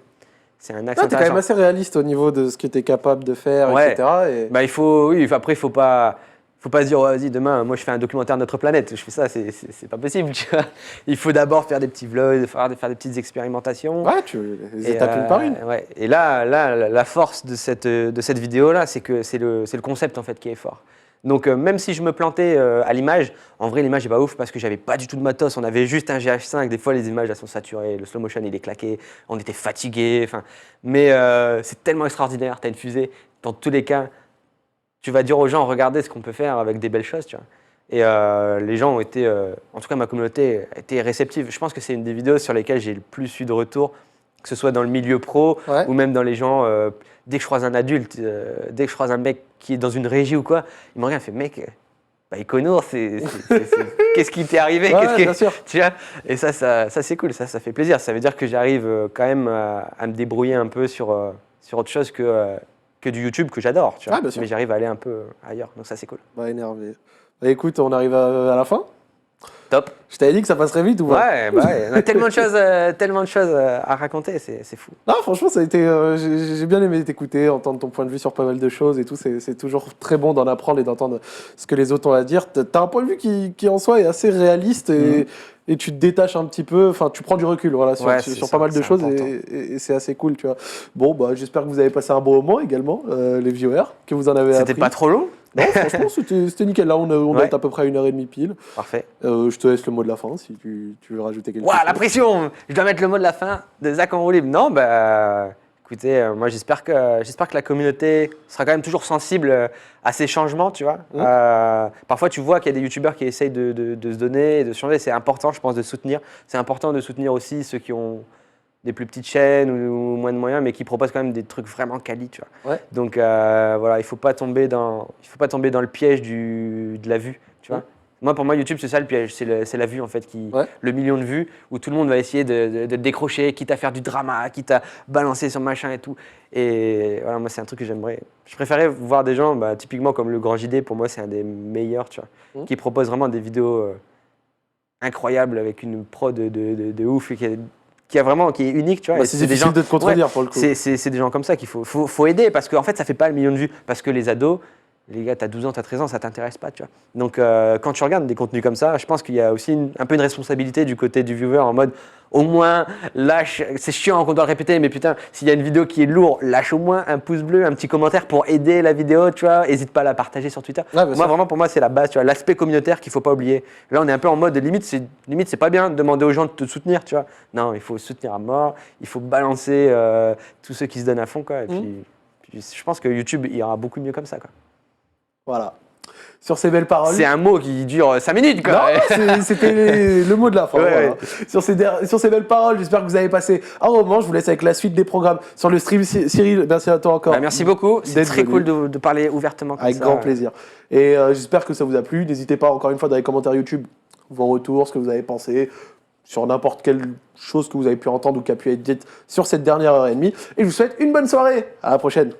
C'est un axe T'es quand même assez réaliste au niveau de ce que t'es capable de faire, ouais. etc. Et... Bah, après, il faut pas se dire, oh, vas-y, demain, moi, je fais un documentaire de notre planète. Je fais ça, c'est pas possible, tu vois. Il faut d'abord faire des petits vlogs, faire des petites expérimentations. Ouais, les étapes une par une. Ouais. Et là, la force de cette vidéo-là, c'est que c'est le concept, en fait, qui est fort. Donc, même si je me plantais à l'image, en vrai, l'image n'est pas ouf parce que j'avais pas du tout de matos. On avait juste un GH5. Des fois, les images, elles sont saturées. Le slow motion, il est claqué. On était fatigués. Mais c'est tellement extraordinaire. Tu as une fusée. Dans tous les cas, tu vas dire aux gens, regardez ce qu'on peut faire avec des belles choses, tu vois. Et les gens ont été, en tout cas, ma communauté a été réceptive. Je pense que c'est une des vidéos sur lesquelles j'ai le plus eu de retours, que ce soit dans le milieu pro ou même dans les gens. Dès que je croise un adulte, dès que je croise un mec qui est dans une régie ou quoi, il me regarde et fait, mec, bah, Iconour, qu'est-ce qui t'est arrivé? Bien sûr. Tu vois. Et ça c'est cool, ça fait plaisir. Ça veut dire que j'arrive quand même à me débrouiller un peu sur autre chose que du YouTube que j'adore. Tu vois. Ah, bien sûr. Mais j'arrive à aller un peu ailleurs, donc ça c'est cool. Bah, énervé. Bah, écoute, on arrive à la fin. Top. Je t'avais dit que ça passerait vite ou pas? Ouais, on a tellement de choses à raconter, c'est fou. Non, franchement, ça a été. J'ai bien aimé t'écouter, entendre ton point de vue sur pas mal de choses et tout. C'est toujours très bon d'en apprendre et d'entendre ce que les autres ont à dire. T'as un point de vue qui en soi est assez réaliste et tu te détaches un petit peu. Enfin, tu prends du recul, voilà, sur pas mal de choses et c'est assez cool, tu vois. Bon, bah, j'espère que vous avez passé un bon moment également, les viewers, que vous en avez appris. C'était pas trop long? Non, franchement, c'était nickel. Là, on est à peu près à 1h30 pile. Parfait. Je te laisse le mot de la fin si tu veux rajouter quelque chose. Ouah, la pression! Je dois mettre le mot de la fin de Zach en roue libre. Non, bah, écoutez, moi j'espère que la communauté sera quand même toujours sensible à ces changements, tu vois. Parfois, tu vois qu'il y a des youtubeurs qui essayent de se donner et de changer. C'est important, je pense, de soutenir. C'est important de soutenir aussi ceux qui ont des plus petites chaînes ou moins de moyens, mais qui proposent quand même des trucs vraiment quali, tu vois. Ouais. Donc voilà, il faut pas tomber dans le piège de la vue, tu vois. Moi, pour moi, YouTube, c'est ça le piège. C'est la vue, en fait, le million de vues, où tout le monde va essayer de décrocher, quitte à faire du drama, quitte à balancer sur machin et tout. Et voilà, moi, c'est un truc que j'aimerais. Je préférais voir des gens, typiquement comme le Grand JD, pour moi, c'est un des meilleurs, tu vois, qui propose vraiment des vidéos incroyables avec une prod de ouf et qui est unique, tu vois. C'est difficile de te contredire pour le coup. C'est des gens comme ça qu'il faut aider parce qu'en fait, ça fait pas le million de vues. Parce que les ados, les gars, t'as 12 ans, t'as 13 ans, ça t'intéresse pas, tu vois. Donc, quand tu regardes des contenus comme ça, je pense qu'il y a aussi un peu une responsabilité du côté du viewer en mode, au moins, lâche, c'est chiant qu'on doit le répéter, mais putain, s'il y a une vidéo qui est lourde, lâche au moins un pouce bleu, un petit commentaire pour aider la vidéo, tu vois. Hésite pas à la partager sur Twitter. Moi, vraiment, pour moi, c'est la base, tu vois, l'aspect communautaire qu'il faut pas oublier. Là, on est un peu en mode limite, c'est pas bien de demander aux gens de te soutenir, tu vois. Non, il faut soutenir à mort, il faut balancer tous ceux qui se donnent à fond, quoi. Et puis, je pense que YouTube ira beaucoup mieux comme ça, quoi. Voilà. Sur ces belles paroles. C'est un mot qui dure 5 minutes, quoi. Non, c'était le mot de la fin. Voilà. Sur ces belles paroles, j'espère que vous avez passé un moment. Je vous laisse avec la suite des programmes sur le stream. Cyril, merci à toi encore. Merci beaucoup. C'est très cool de parler ouvertement comme avec ça. Avec grand plaisir. Et j'espère que ça vous a plu. N'hésitez pas, encore une fois, dans les commentaires YouTube, vos retours, ce que vous avez pensé sur n'importe quelle chose que vous avez pu entendre ou qui a pu être dite sur cette dernière heure et demie. Et je vous souhaite une bonne soirée. À la prochaine.